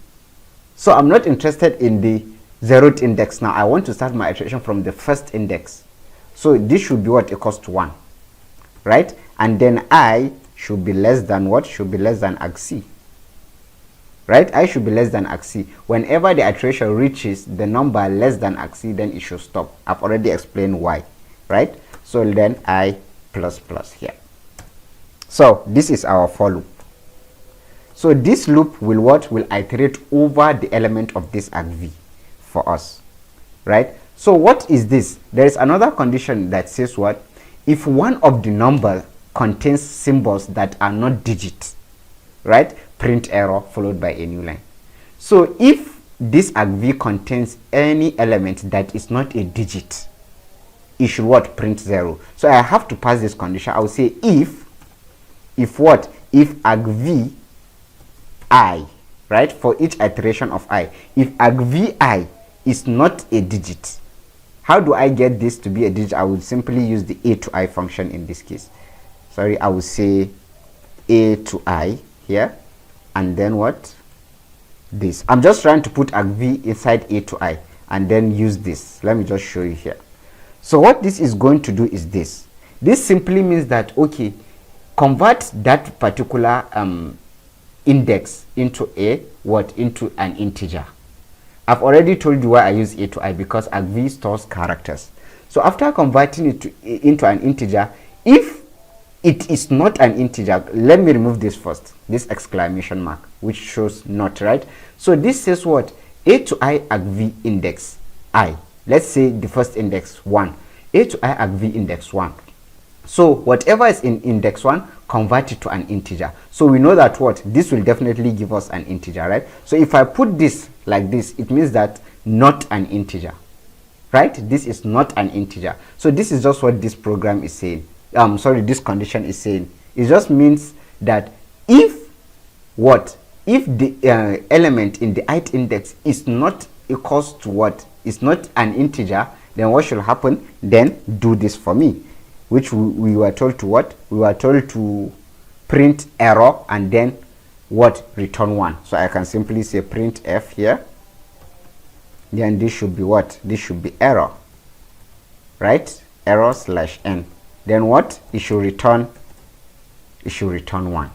Speaker 1: So I'm not interested in the 0th index now. I want to start my iteration from the first index. So this should be what? Equals to 1, right? And then I should be less than what? Should be less than argc, right? I should be less than argc. Whenever the iteration reaches the number less than argc, then it should stop. I've already explained why, right? So then I plus plus here. So this is our for loop. So this loop will what? Will iterate over the element of this argv for us, right? So what is this? There is another condition that says what? If one of the number contains symbols that are not digits, right? Print error followed by a new line. So if this argv contains any element that is not a digit, it should what? Print 0. So I have to pass this condition. I will say if what? If argv I, right? For each iteration of I, if argv I is not a digit, how do I get this to be a digit? I would simply use the a to I function in this case. Sorry, I will say a to I here, and then what? This. I'm just trying to put argv inside a to I and then use this. Let me just show you here. So what this is going to do is this. This simply means that, okay, convert that particular index into a what? Into an integer. I've already told you why I use a to I, because argv stores characters. So after converting it into an integer, if it is not an integer, let me remove this first, this exclamation mark, which shows not, right? So this says what? A to I argv index I. Let's say the first index 1. A to I argv index 1. So whatever is in index 1, convert it to an integer. So we know that what? This will definitely give us an integer, right? So if I put this like this, it means that not an integer, right? This is not an integer. So this is just what this program is saying. This condition is saying. It just means that if what? If the element in the ith index is not equals to what? Is not an integer, then what should happen? Then do this for me, which we were told to what? We were told to print error and then what? Return 1. So I can simply say print f here. Then this should be what? This should be error, right? Error /n. Then what? It should return it should return 1.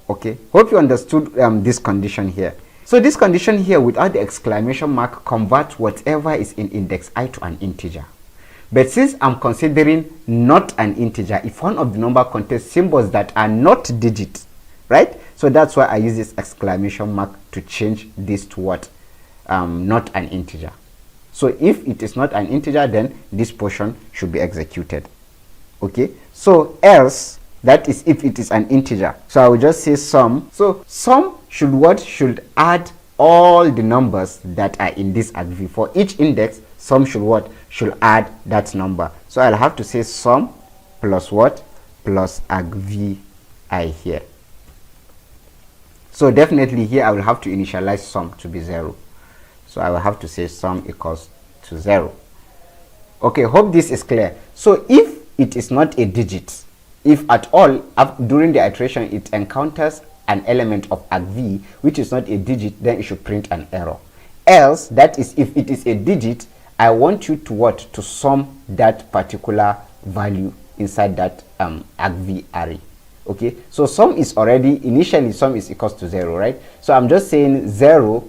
Speaker 1: Okay, hope you understood this condition here. So this condition here without the exclamation mark converts whatever is in index I to an integer. But since I'm considering not an integer, if one of the number contains symbols that are not digits, right? So that's why I use this exclamation mark to change this to what? Not an integer. So if it is not an integer, then this portion should be executed. Okay, so else, that is if it is an integer. So I will just say sum. So sum should what? Should add all the numbers that are in this argv. For each index, sum should what? Should add that number. So I'll have to say sum plus what? Plus argv I here. So definitely here I will have to initialize sum to be 0. So I will have to say sum equals to 0. Okay, hope this is clear. So if it is not a digit, if at all during the iteration it encounters an element of argv which is not a digit, then it should print an error. Else, that is if it is a digit, I want you to what? To sum that particular value inside that argv array. Okay, so sum is already, initially sum is equals to 0, right? So I'm just saying 0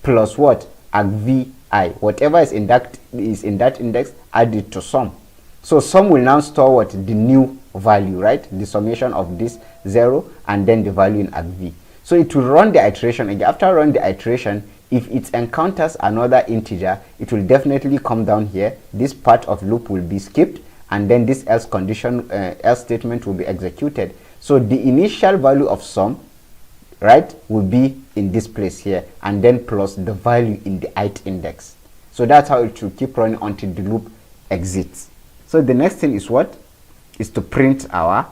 Speaker 1: plus what? Argv I. Whatever is in that index, add it to sum. So sum will now store what? The new value, right? The summation of this 0 and then the value in argv. So it will run the iteration again. After running the iteration, if it encounters another integer, it will definitely come down here. This part of loop will be skipped, and then this else condition, else statement will be executed. So the initial value of sum, right, will be in this place here, and then plus the value in the ith index. So that's how it will keep running until the loop exits. So the next thing is what? Is to print our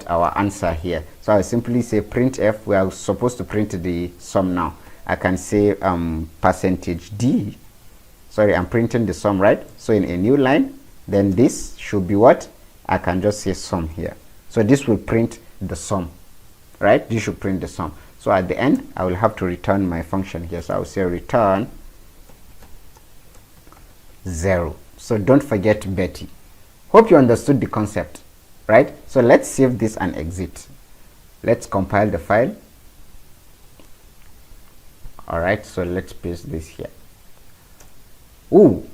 Speaker 1: our answer here. So I'll simply say printf. We are supposed to print the sum now. I can say %d. Sorry, I'm printing the sum, right? So in a new line, then this should be what? I can just say sum here. So this will print the sum, right? This should print the sum. So at the end, I will have to return my function here. So I will say return 0. So don't forget Betty. Hope you understood the concept, right? So let's save this and exit. Let's compile the file. All right, so let's paste this here. Ooh,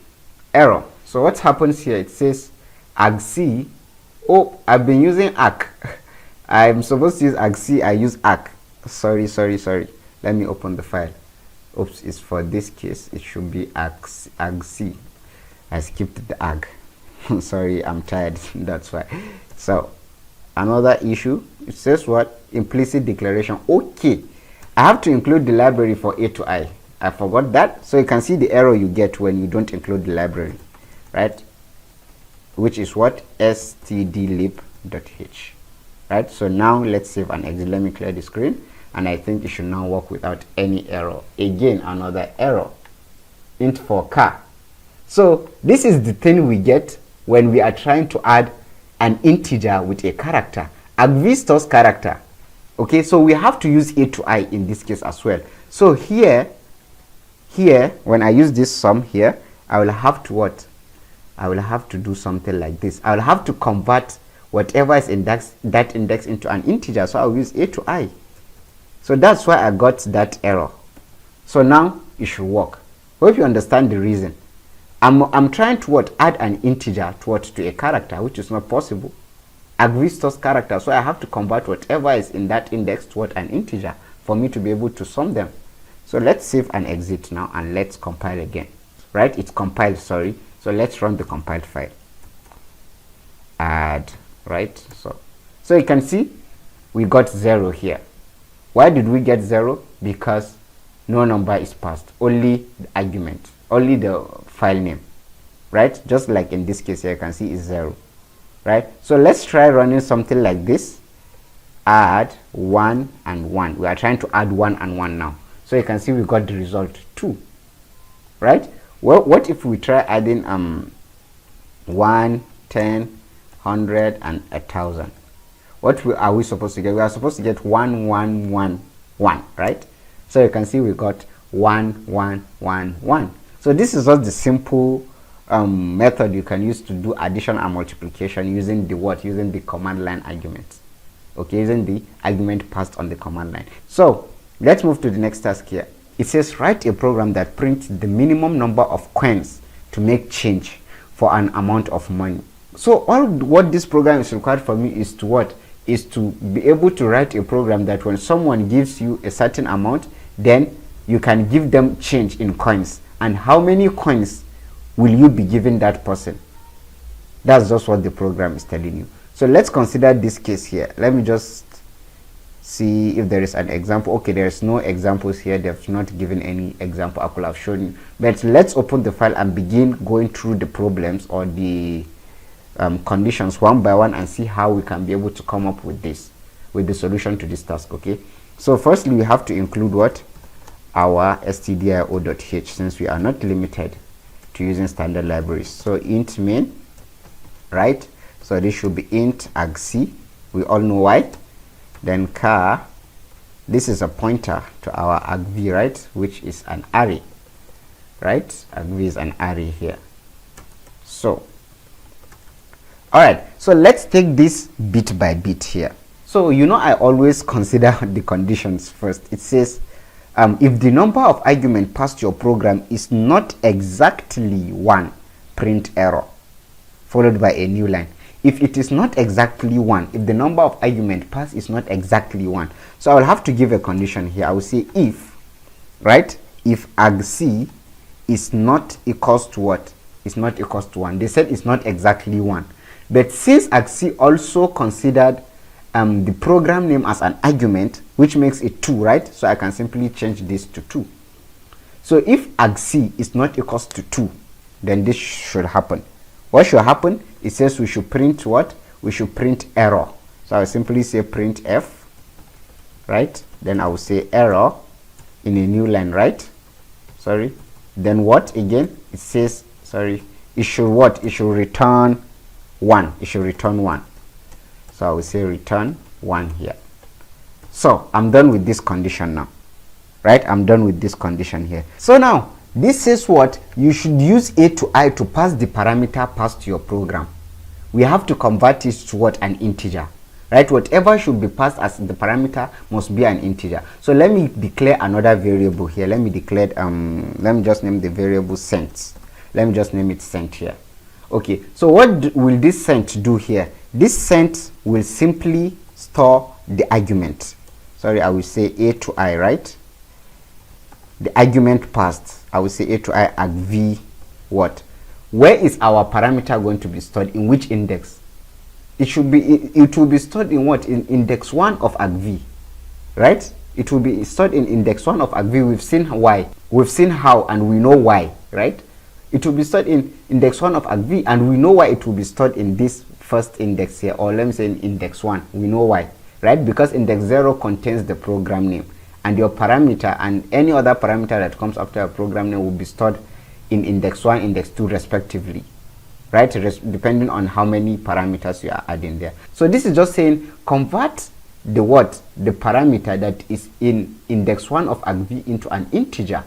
Speaker 1: error. So what happens here? It says argc. Oh, I've been using arc. I'm supposed to use argc. I use arc. Sorry. Let me open the file. Oops, it's for this case. It should be argc. I skipped the arg. Sorry, I'm tired. That's why. So another issue. It says what? Implicit declaration. Okay, I have to include the library for A to I. I forgot that. So you can see the error you get when you don't include the library, right? Which is what? stdlib.h, right? So now let's save and exit. Let me clear the screen, and I think it should now work without any error. Again, another error. Int for car. So this is the thing we get when we are trying to add an integer with a character. Argv stores character. Okay, so we have to use A to I in this case as well. So here when I use this sum here, I will have to what? I will have to do something like this. I will have to convert whatever is in that index into an integer. So I will use A to I. So that's why I got that error. So now it should work. Hope you understand the reason. I'm trying to what? Add an integer to what? To a character, which is not possible. Argv stores character, so I have to convert whatever is in that index to what? An integer for me to be able to sum them. So let's save and exit now, and let's compile again. Right? It's compiled, sorry. So let's run the compiled file. Add, right? So you can see we got 0 here. Why did we get 0? Because no number is passed, only the argument, only the file name, right? Just like in this case here, you can see is 0, right? So let's try running something like this. Add 1 and 1. We are trying to add 1 and 1 now. So you can see we got the result 2, right? Well, what if we try adding 1, 10, 100 and 1,000? What are we supposed to get? We are supposed to get 1, 1, 1, 1, right? So you can see we got 1, 1, 1, 1. So this is just the simple method you can use to do addition and multiplication using the what? Using the command line arguments. okay, using the argument passed on the command line. So let's move to the next task here. It says write a program that prints the minimum number of coins to make change for an amount of money. So all what this program is required for me is to what? Is to be able to write a program that when someone gives you a certain amount, then you can give them change in coins. And how many coins will you be giving that person? That's just what the program is telling you. So let's consider this case here. Let me just see if there is an example. Okay, there's no examples here. They've not given any example I could have shown you. But let's open the file and begin going through the problems or the conditions one by one and see how we can be able to come up with this, with the solution to this task. Okay, so firstly we have to include what? Our stdio.h, since we are not limited to using standard libraries. So int main, right? So this should be int argc. We all know why. Then char, this is a pointer to our argv, right, which is an array, right? Argv is an array here. So all right, so let's take this bit by bit here. So you know I always consider the conditions first. It says if the number of arguments passed your program is not exactly 1, print error, followed by a new line. If it is not exactly 1, if the number of arguments passed is not exactly 1, so I will have to give a condition here. I will say if, right, if argc is not equals to what? Is not equals to 1. They said it's not exactly 1. But since argc also considered the program name as an argument, which makes it 2, right? So I can simply change this to 2. So if argc is not equals to 2, then this should happen. What should happen? It says we should print what? We should print error. So I will simply say print f, right? Then I will say error in a new line, right? Sorry. Then what again? It says, sorry, it should what? It should return 1. It should return 1. So I will say return 1 here. So I'm done with this condition now, right? I'm done with this condition here. So now this says what? You should use a to I to pass the parameter passed to your program. We have to convert it to what? An integer, right? Whatever should be passed as the parameter must be an integer. So let me declare another variable here. Let me declare let me just name the variable cent. Let me just name it cent here. Okay, so what will this cent do here? This cent will simply store the argument. Sorry, I will say a to I, right? The argument passed, I will say a to I argv what? Where is our parameter going to be stored? In which index? It will be stored in what? In index 1 of argv, right? It will be stored in index 1 of argv. We've seen why, we've seen how, and we know why, right? It will be stored in index 1 of argv, and we know why it will be stored in this first index here, or let me say in index 1. We know why, right? Because index 0 contains the program name, and your parameter and any other parameter that comes after a program name will be stored in index 1, index 2 respectively, right? Depending on how many parameters you are adding there. So this is just saying convert the what? The parameter that is in index 1 of argv into an integer.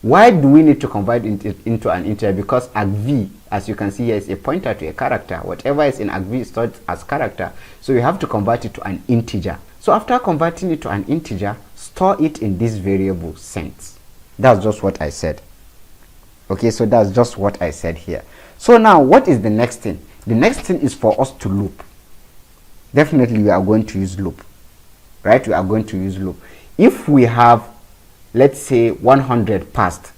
Speaker 1: Why do we need to convert it into an integer? Because argv, as you can see here, is a pointer to a character. Whatever is in argv is stored as character, so you have to convert it to an integer. So after converting it to an integer, store it in this variable cent. That's just what I said. Okay, so that's just what I said here. So now what is the next thing? The next thing is for us to loop. Definitely we are going to use loop, right? We are going to use loop. If we have, let's say 100 passed,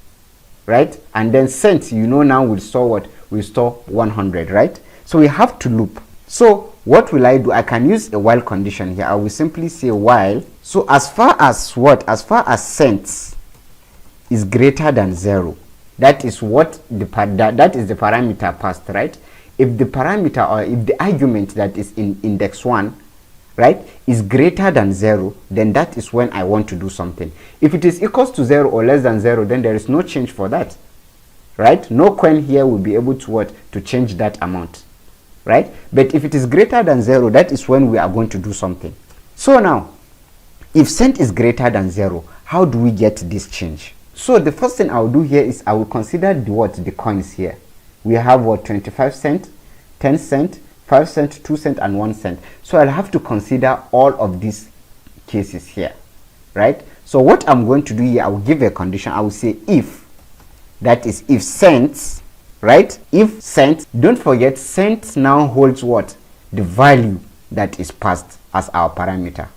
Speaker 1: right? And then cent, you know, now we'll store what? We'll store 100, right? So we have to loop. So what will I do? I can use a while condition here. I will simply say while. So as far as what? As far as cent is greater than 0, that is what that is the parameter passed, right? If the parameter, or if the argument that is in index 1, right, is greater than 0, then that is when I want to do something. If it is equals to 0 or less than 0, then there is no change for that, right? No coin here will be able to what? To change that amount, right? But if it is greater than 0, that is when we are going to do something. So now, if cent is greater than 0, how do we get this change? So the first thing I will do here is I will consider the what? The coins here. We have what? 25 cent, 10 cent, 5 cents, 2 cents, and 1 cent. So I'll have to consider all of these cases here, right? So what I'm going to do here, I will give a condition. I will say if, that is if cents, right? If cents, don't forget cents now holds what? The value that is passed as our parameter.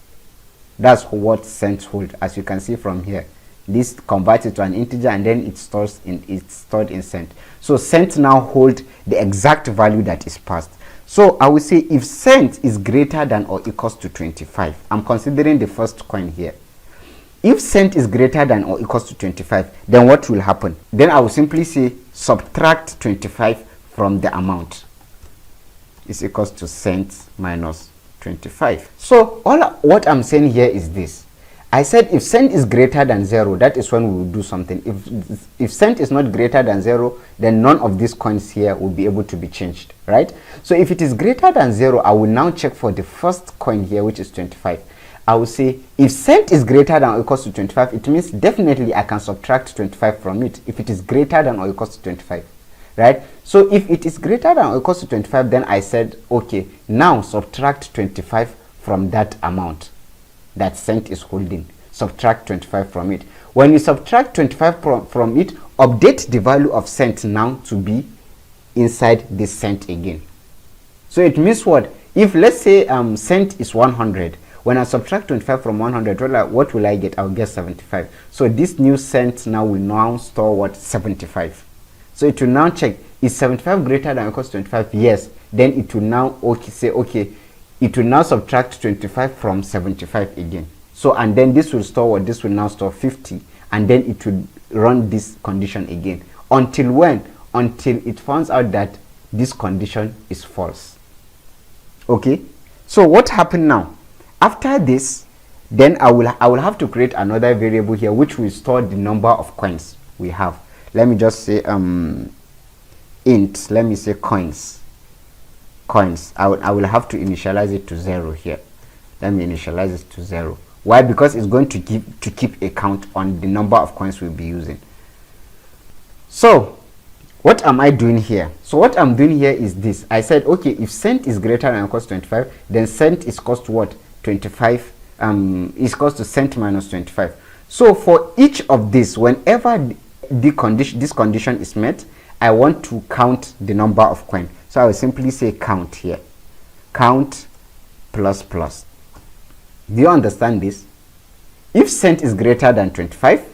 Speaker 1: That's what cents hold, as you can see from here. This converts it to an integer and then it's stored in cent. So cent now hold the exact value that is passed. So I will say if cent is greater than or equals to 25, I'm considering the first coin here. If cent is greater than or equals to 25, then what will happen? Then I will simply say subtract 25 from the amount is equals to cent minus 25. So what I'm saying here is this. I said if cent is greater than 0, that is when we will do something. If cent is not greater than 0, then none of these coins here will be able to be changed, right? So if it is greater than 0, I will now check for the first coin here, which is 25. I will say if cent is greater than or equals to 25, it means definitely I can subtract 25 from it if it is greater than or equals to 25, right? So if it is greater than or equals to 25, then I said, okay, now subtract 25 from that amount that cent is holding. Subtract 25 from it. When you subtract 25 from it, update the value of cent now to be inside this cent again. So it means what? If let's say cent is 100, when I subtract 25 from 100, what will I get? I'll get 75. So this new cent now will now store what? 75. So it will now check, is 75 greater than or equals to 25? Yes. Then it will now say, okay, it will now subtract 25 from 75 again. So, and then this will store what? This will now store 50, and then it will run this condition again. Until when? Until it finds out that this condition is false. Okay? So what happened now? After this, then I will have to create another variable here which will store the number of coins we have. Let me just say int, let me say coins. I will have to initialize it to 0 here. Let me initialize it to 0. Why? Because it's going to keep a count on the number of coins we'll be using. So what am I doing here? So what I'm doing here is this. I said, okay, if cent is greater than or equals to 25, then cent is equals to what? 25 is equals to cent minus 25. So for each of this, whenever this condition is met, I want to count the number of coins. So I will simply say count here. Count plus plus. Do you understand this? If cent is greater than 25,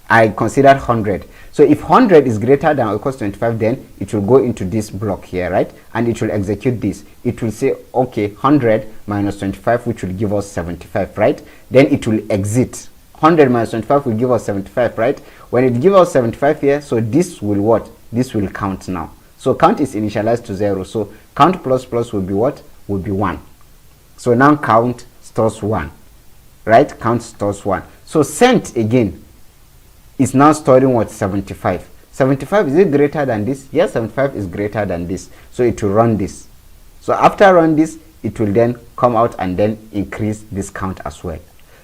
Speaker 1: I consider 100. So if 100 is greater than or equals to 25, then it will go into this block here, right? And it will execute this. It will say, okay, 100 minus 25, which will give us 75, right? Then it will exit. 100 minus 25 will give us 75, right? When it gives us 75 here, so this will what? This will count now. So count is initialized to 0. So count plus plus will be what? Will be 1. So now count stores 1, right? Count stores 1. So cent again is now storing what? 75. 75, is it greater than this? Yes, 75 is greater than this. So it will run this. So after run this, it will then come out and then increase this count as well.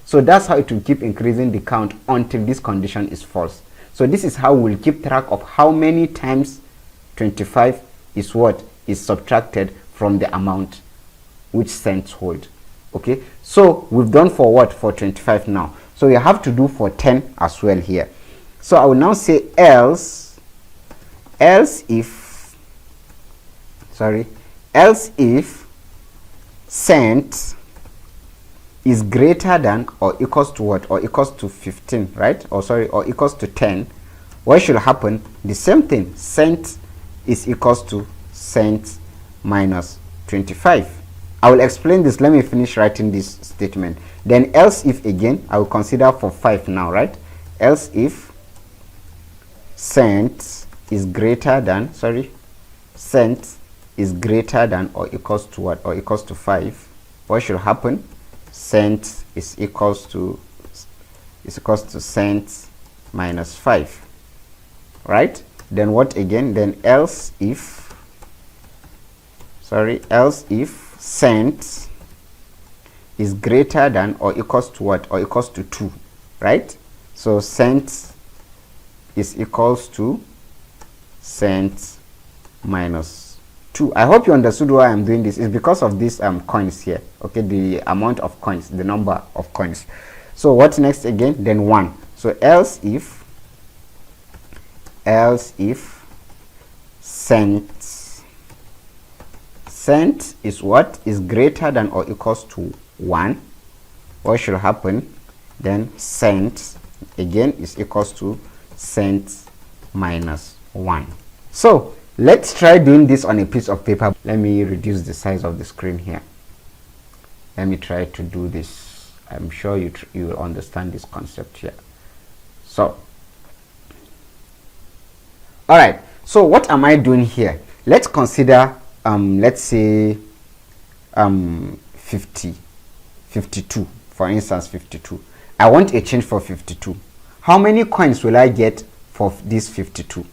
Speaker 1: So that's how it will keep increasing the count until this condition is false. So this is how we'll keep track of how many times 25 is what? Is subtracted from the amount which cents hold. Okay, so we've done for what? For 25 now. So you have to do for 10 as well here. So I will now say else if cent is greater than or equals to what? Or equals to 15, right? Or equals to 10. What should happen? The same thing. Cent is equals to cent minus 25. I will explain this. Let me finish writing this statement. Then else if again, I will consider for 5 now, right? Else if cent is greater than, cent is greater than or equals to what? Or equals to 5. What should happen? Cent is equals to cent minus 5, right? Then what again? Then else if cent is greater than or equals to what? Or equals to 2, right? So cent is equals to cent minus 2. I hope you understood why I'm doing this. It's because of these coins here. Okay, the amount of coins, the number of coins. So what next again? Then 1. So else if sent is what? Is greater than or equals to 1. What should happen? Then sent again is equals to sent minus 1. So let's try doing this on a piece of paper. Let me reduce the size of the screen here. Let me try to do this. I'm sure you will understand this concept here. So all right, so what am I doing here? Let's consider let's say 52, for instance. 52, I want a change for 52. How many coins will I get for this 52?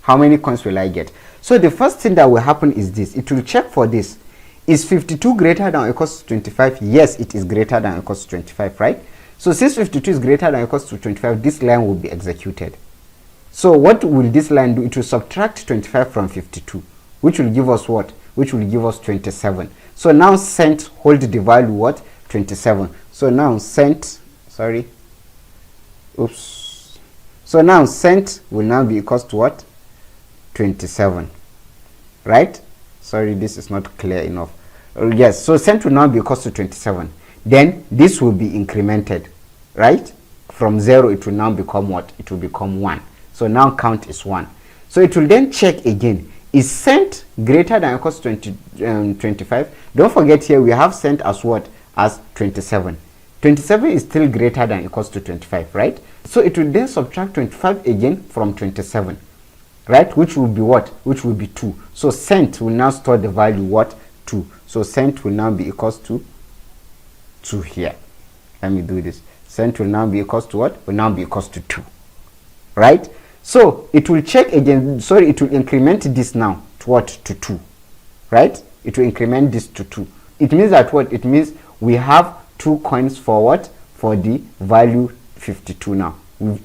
Speaker 1: How many coins will I get? So the first thing that will happen is this. It will check for this. Is 52 greater than or equals to 25? Yes, it is greater than or equals to 25, right? So since 52 is greater than or equals to 25, this line will be executed. So what will this line do? It will subtract 25 from 52, which will give us what? Which will give us 27. So now sent hold the value what? 27. So now sent, sorry, oops. So now sent will now be equals to what? 27, right? Sorry, this is not clear enough. Yes, so sent will now be equals to 27. Then this will be incremented, right? From 0 it will now become what? It will become 1. So now count is 1. So it will then check again. Is sent greater than or equals to 25? Don't forget here we have sent as what? As 27. 27 is still greater than or equals to 25, right? So it will then subtract 25 again from 27, right? Which will be what? Which will be 2. So sent will now store the value what? 2. So sent will now be equals to 2 here. Let me do this. Sent will now be equals to what? Will now be equals to 2, right? So it will check again. Sorry, it will increment this now to what? To 2, right? It will increment this to 2. It means that what? It means we have 2 coins for what? For the value 52 now,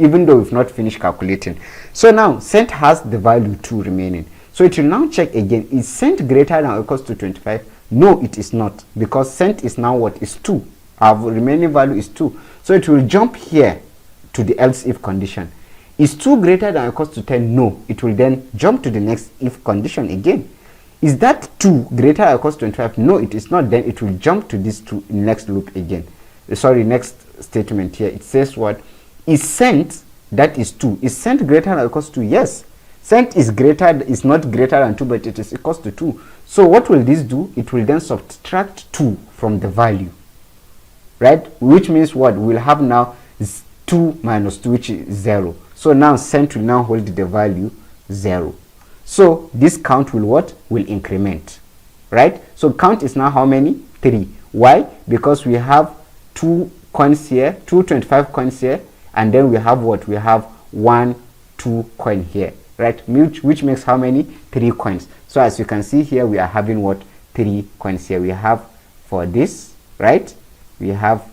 Speaker 1: even though we've not finished calculating. So now sent has the value 2 remaining. So it will now check again. Is sent greater than or equals to 25? No, it is not, because sent is now what? Is 2. Our remaining value is 2. So it will jump here to the else if condition. Is 2 greater than or equals to 10? No. It will then jump to the next if condition again. Is that 2 greater than or equals to 25? No, it is not. Then it will jump to this next loop again. Sorry, next statement here. It says what? Is sent, that is 2. Is sent greater than or equals to? Yes. Sent is not greater than 2, but it is equals to 2. So what will this do? It will then subtract 2 from the value, right? Which means what? We'll have now 2 minus 2, which is 0. So now sent will now hold the value 0. So this count will what? Will increment, right? So count is now how many? 3. Why? Because we have 2 coins here, 2 25 coins here, and then we have what? We have 1 2 coin here, right? Which makes how many? 3 coins. So as you can see here, we are having what? 3 coins here. We have for this, right? We have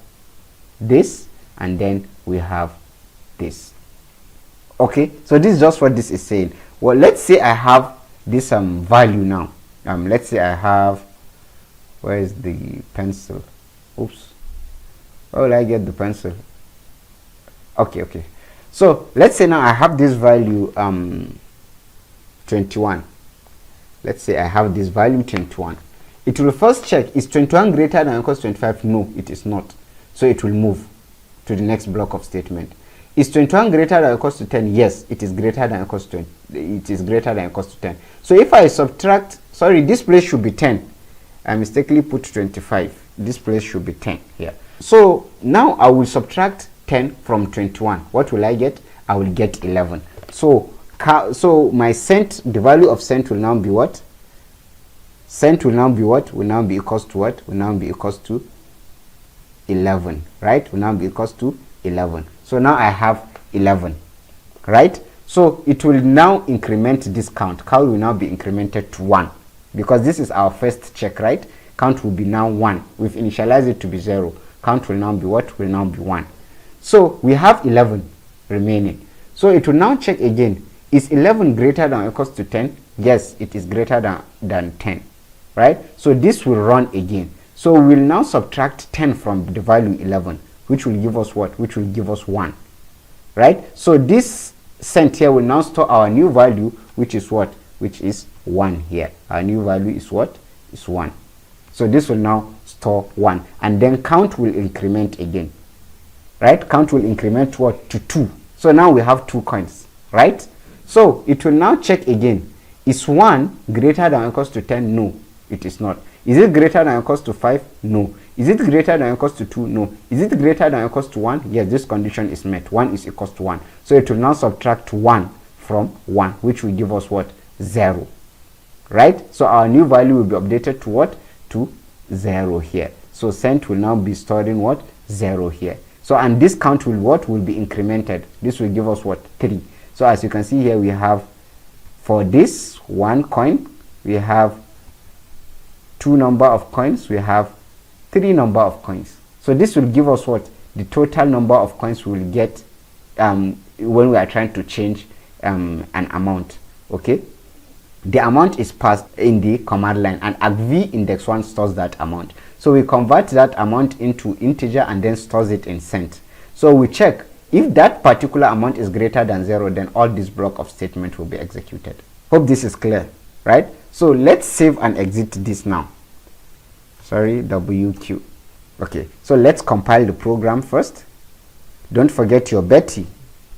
Speaker 1: this, and then we have this. Okay, so this is just what this is saying. Well, let's say I have this value now. Let's say I have, where is the pencil? Oops, where will I get the pencil? Okay. So let's say now I have this value 21. Let's say I have this value 21. It will first check, is 21 greater than or equals to 25? No, it is not. So it will move to the next block of statement. Is 21 greater than or equals to 10? Yes, it is greater than or equals to 20. It is greater than or equals to 10. So if I subtract, sorry, this place should be 10. I mistakenly put 25. This place should be 10 here. So now I will subtract 10 from 21. What will I get? I will get 11. So my sent, the value of sent will now be what? Sent will now be what? Will now be equals to what? Will now be equals to 11, right? Will now be equals to 11. So now I have 11, right? So it will now increment this count. Count will now be incremented to 1, because this is our first check, right? Count will be now 1. We've initialized it to be 0. Count will now be what? Will now be 1. So we have 11 remaining. So it will now check again. Is 11 greater than or equals to 10? Yes, it is greater than 10, right? So this will run again. So we'll now subtract 10 from the value 11, which will give us what? Which will give us 1, right? So this cent here will now store our new value, which is what? Which is 1 here. Our new value is what? Is 1. So this will now store 1, and then count will increment again, right? Count will increment to what? To 2. So now we have 2 coins, right? So it will now check again. Is 1 greater than or equals to 10? No, it is not. Is it greater than or equals to 5? No. Is it greater than or equals to 2? No. Is it greater than or equals to 1? Yes, this condition is met. 1 is equals to 1. So it will now subtract 1 from 1, which will give us what? 0. Right? So our new value will be updated to what? To 0 here. So cent will now be storing what? 0 here. So, and this count will what? Will be incremented. This will give us what? 3. So as you can see here, we have, for this 1 coin, we have 2 number of coins, we have 3 number of coins. So this will give us what? The total number of coins we will get when we are trying to change an amount. Okay, the amount is passed in the command line, and argv index 1 stores that amount. So we convert that amount into integer and then stores it in cent. So we check if that particular amount is greater than 0, then all this block of statement will be executed. Hope this is clear, right? So let's save and exit this now. Sorry, WQ. Okay, so let's compile the program first. Don't forget your Betty.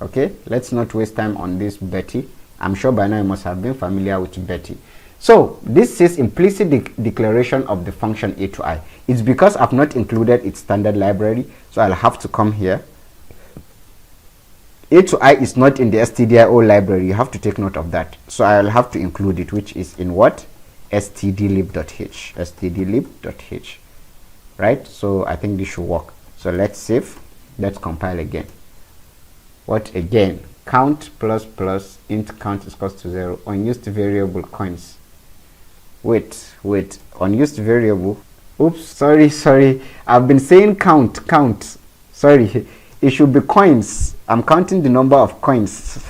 Speaker 1: Okay, let's not waste time on this Betty. I'm sure by now you must have been familiar with Betty. So this says implicit declaration of the function a to I. It's because I've not included its standard library, so I'll have to come here. A to I is not in the stdio library. You have to take note of that. So I'll have to include it, which is in what? stdlib.h. stdlib.h. Right? So I think this should work. So let's save. Let's compile again. What again? Count plus plus int count is equals to 0. Unused variable coins. Wait. Unused variable. Oops, sorry. I've been saying count. Sorry. It should be coins. I'm counting the number of coins.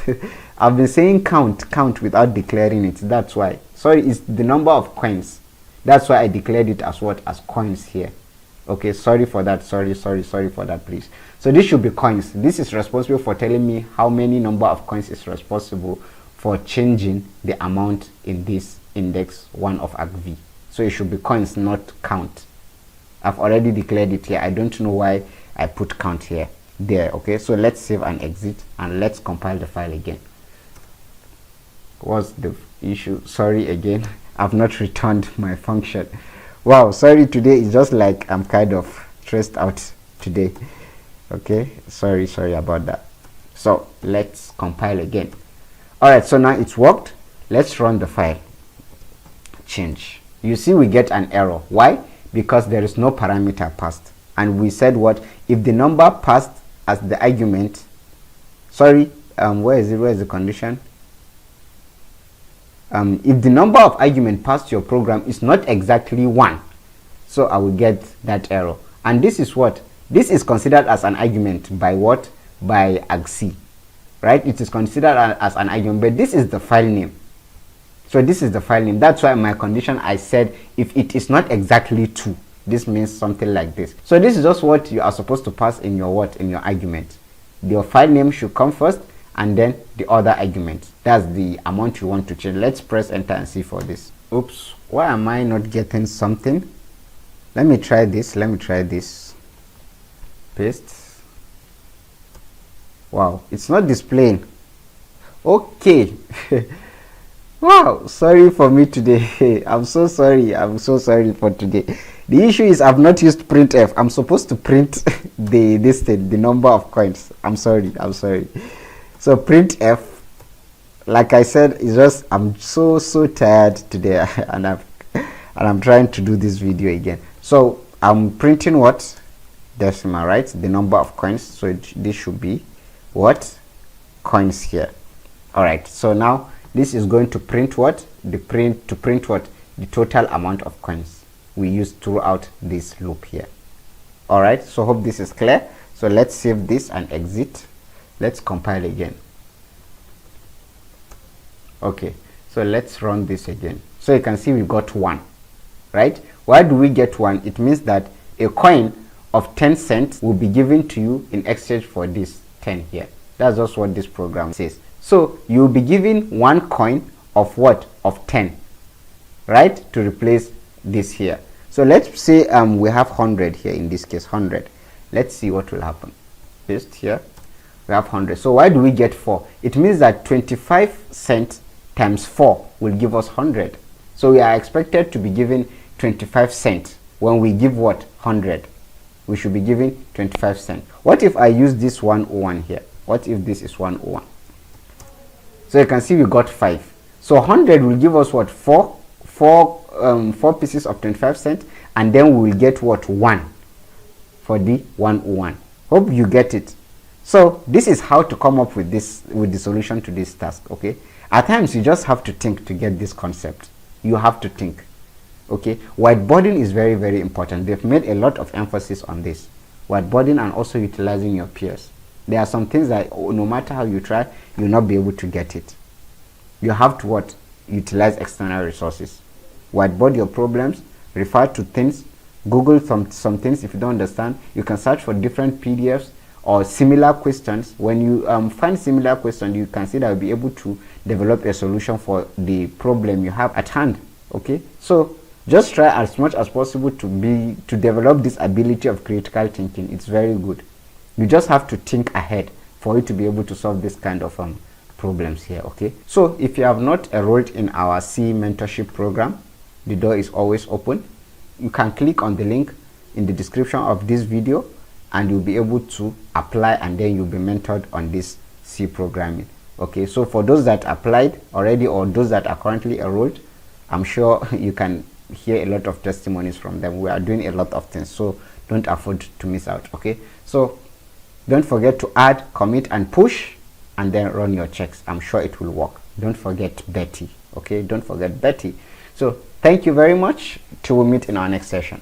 Speaker 1: I've been saying count without declaring it. That's why. Sorry, it's the number of coins. That's why I declared it as what? As coins here. Okay, sorry for that. Sorry for that, please. So this should be coins. This is responsible for telling me how many number of coins is responsible for changing the amount in this index 1 of argv. So it should be coins, not count. I've already declared it here. I don't know why I put count here. There. Okay, so let's save and exit, and let's compile the file again. What's the issue? Sorry again, I've not returned my function. Wow, sorry, today is just like I'm kind of stressed out today. Okay, sorry about that. So let's compile again. All right, so now it's worked. Let's run the file. Change. You see we get an error. Why? Because there is no parameter passed, and we said what? If the number passed as the argument, sorry, where is the condition? If the number of argument passed to your program is not exactly 1, so I will get that error. And this is what? This is considered as an argument by what? By argc, right? It is considered as an argument, but this is the file name. So this is the file name. That's why my condition, I said if it is not exactly 2, this means something like this. So this is just what you are supposed to pass in your what? In your argument. Your file name should come first, and then the other argument. That's the amount you want to change. Let's press enter and see for this. Oops, why am I not getting something? Let me try this. Paste. Wow, it's not displaying. Okay. Wow, sorry for me today. I'm so sorry for today. The issue is I've not used printf. I'm supposed to print the number of coins. I'm sorry. So printf, like I said, is just I'm so tired today, and I'm trying to do this video again. So I'm printing what? Decimal, right? The number of coins. So this should be what? Coins here. All right. So now this is going to print what? To print what? The total amount of coins we use throughout this loop here. All right. So hope this is clear. So let's save this and exit. Let's compile again. Okay, So let's run this again. So you can see we got 1, right? Why do we get 1? It means that a coin of 10 cents will be given to you in exchange for this 10 here. That's just what this program says. So you'll be given 1 coin of what? Of 10, right? To replace this here. So let's say we have 100 here, in this case 100. Let's see what will happen. Paste here. We have 100. So why do we get 4? It means that 25 cents times 4 will give us 100. So we are expected to be given 25 cents when we give what? 100. We should be given 25 cents. What if I use this 101 here? What if this is 101? So you can see we got 5. So 100 will give us what? 4 pieces of 25 cents, and then we will get what? 1 for the 101. Hope you get it. So this is how to come up with this, with the solution to this task. Okay, at times you just have to think to get this concept. You have to think. Okay, whiteboarding is very, very important. They've made a lot of emphasis on this, whiteboarding and also utilizing your peers. There are some things that no matter how you try, you'll not be able to get it. You have to what? Utilize external resources. Whiteboard your problems, refer to things, Google some things. If you don't understand, you can search for different PDFs or similar questions. When you find similar questions, you can see that you'll be able to develop a solution for the problem you have at hand. Okay, so just try as much as possible to develop this ability of critical thinking. It's very good. You just have to think ahead for you to be able to solve this kind of problems here. Okay, so if you have not enrolled in our C mentorship program, the door is always open. You can click on the link in the description of this video and you'll be able to apply, and then you'll be mentored on this C programming. Okay, so for those that applied already or those that are currently enrolled, I'm sure you can hear a lot of testimonies from them. We are doing a lot of things, so don't afford to miss out. Okay, so don't forget to add, commit and push, and then run your checks. I'm sure it will work. Don't forget Betty. Okay, don't forget Betty. So thank you very much. Till we meet in our next session.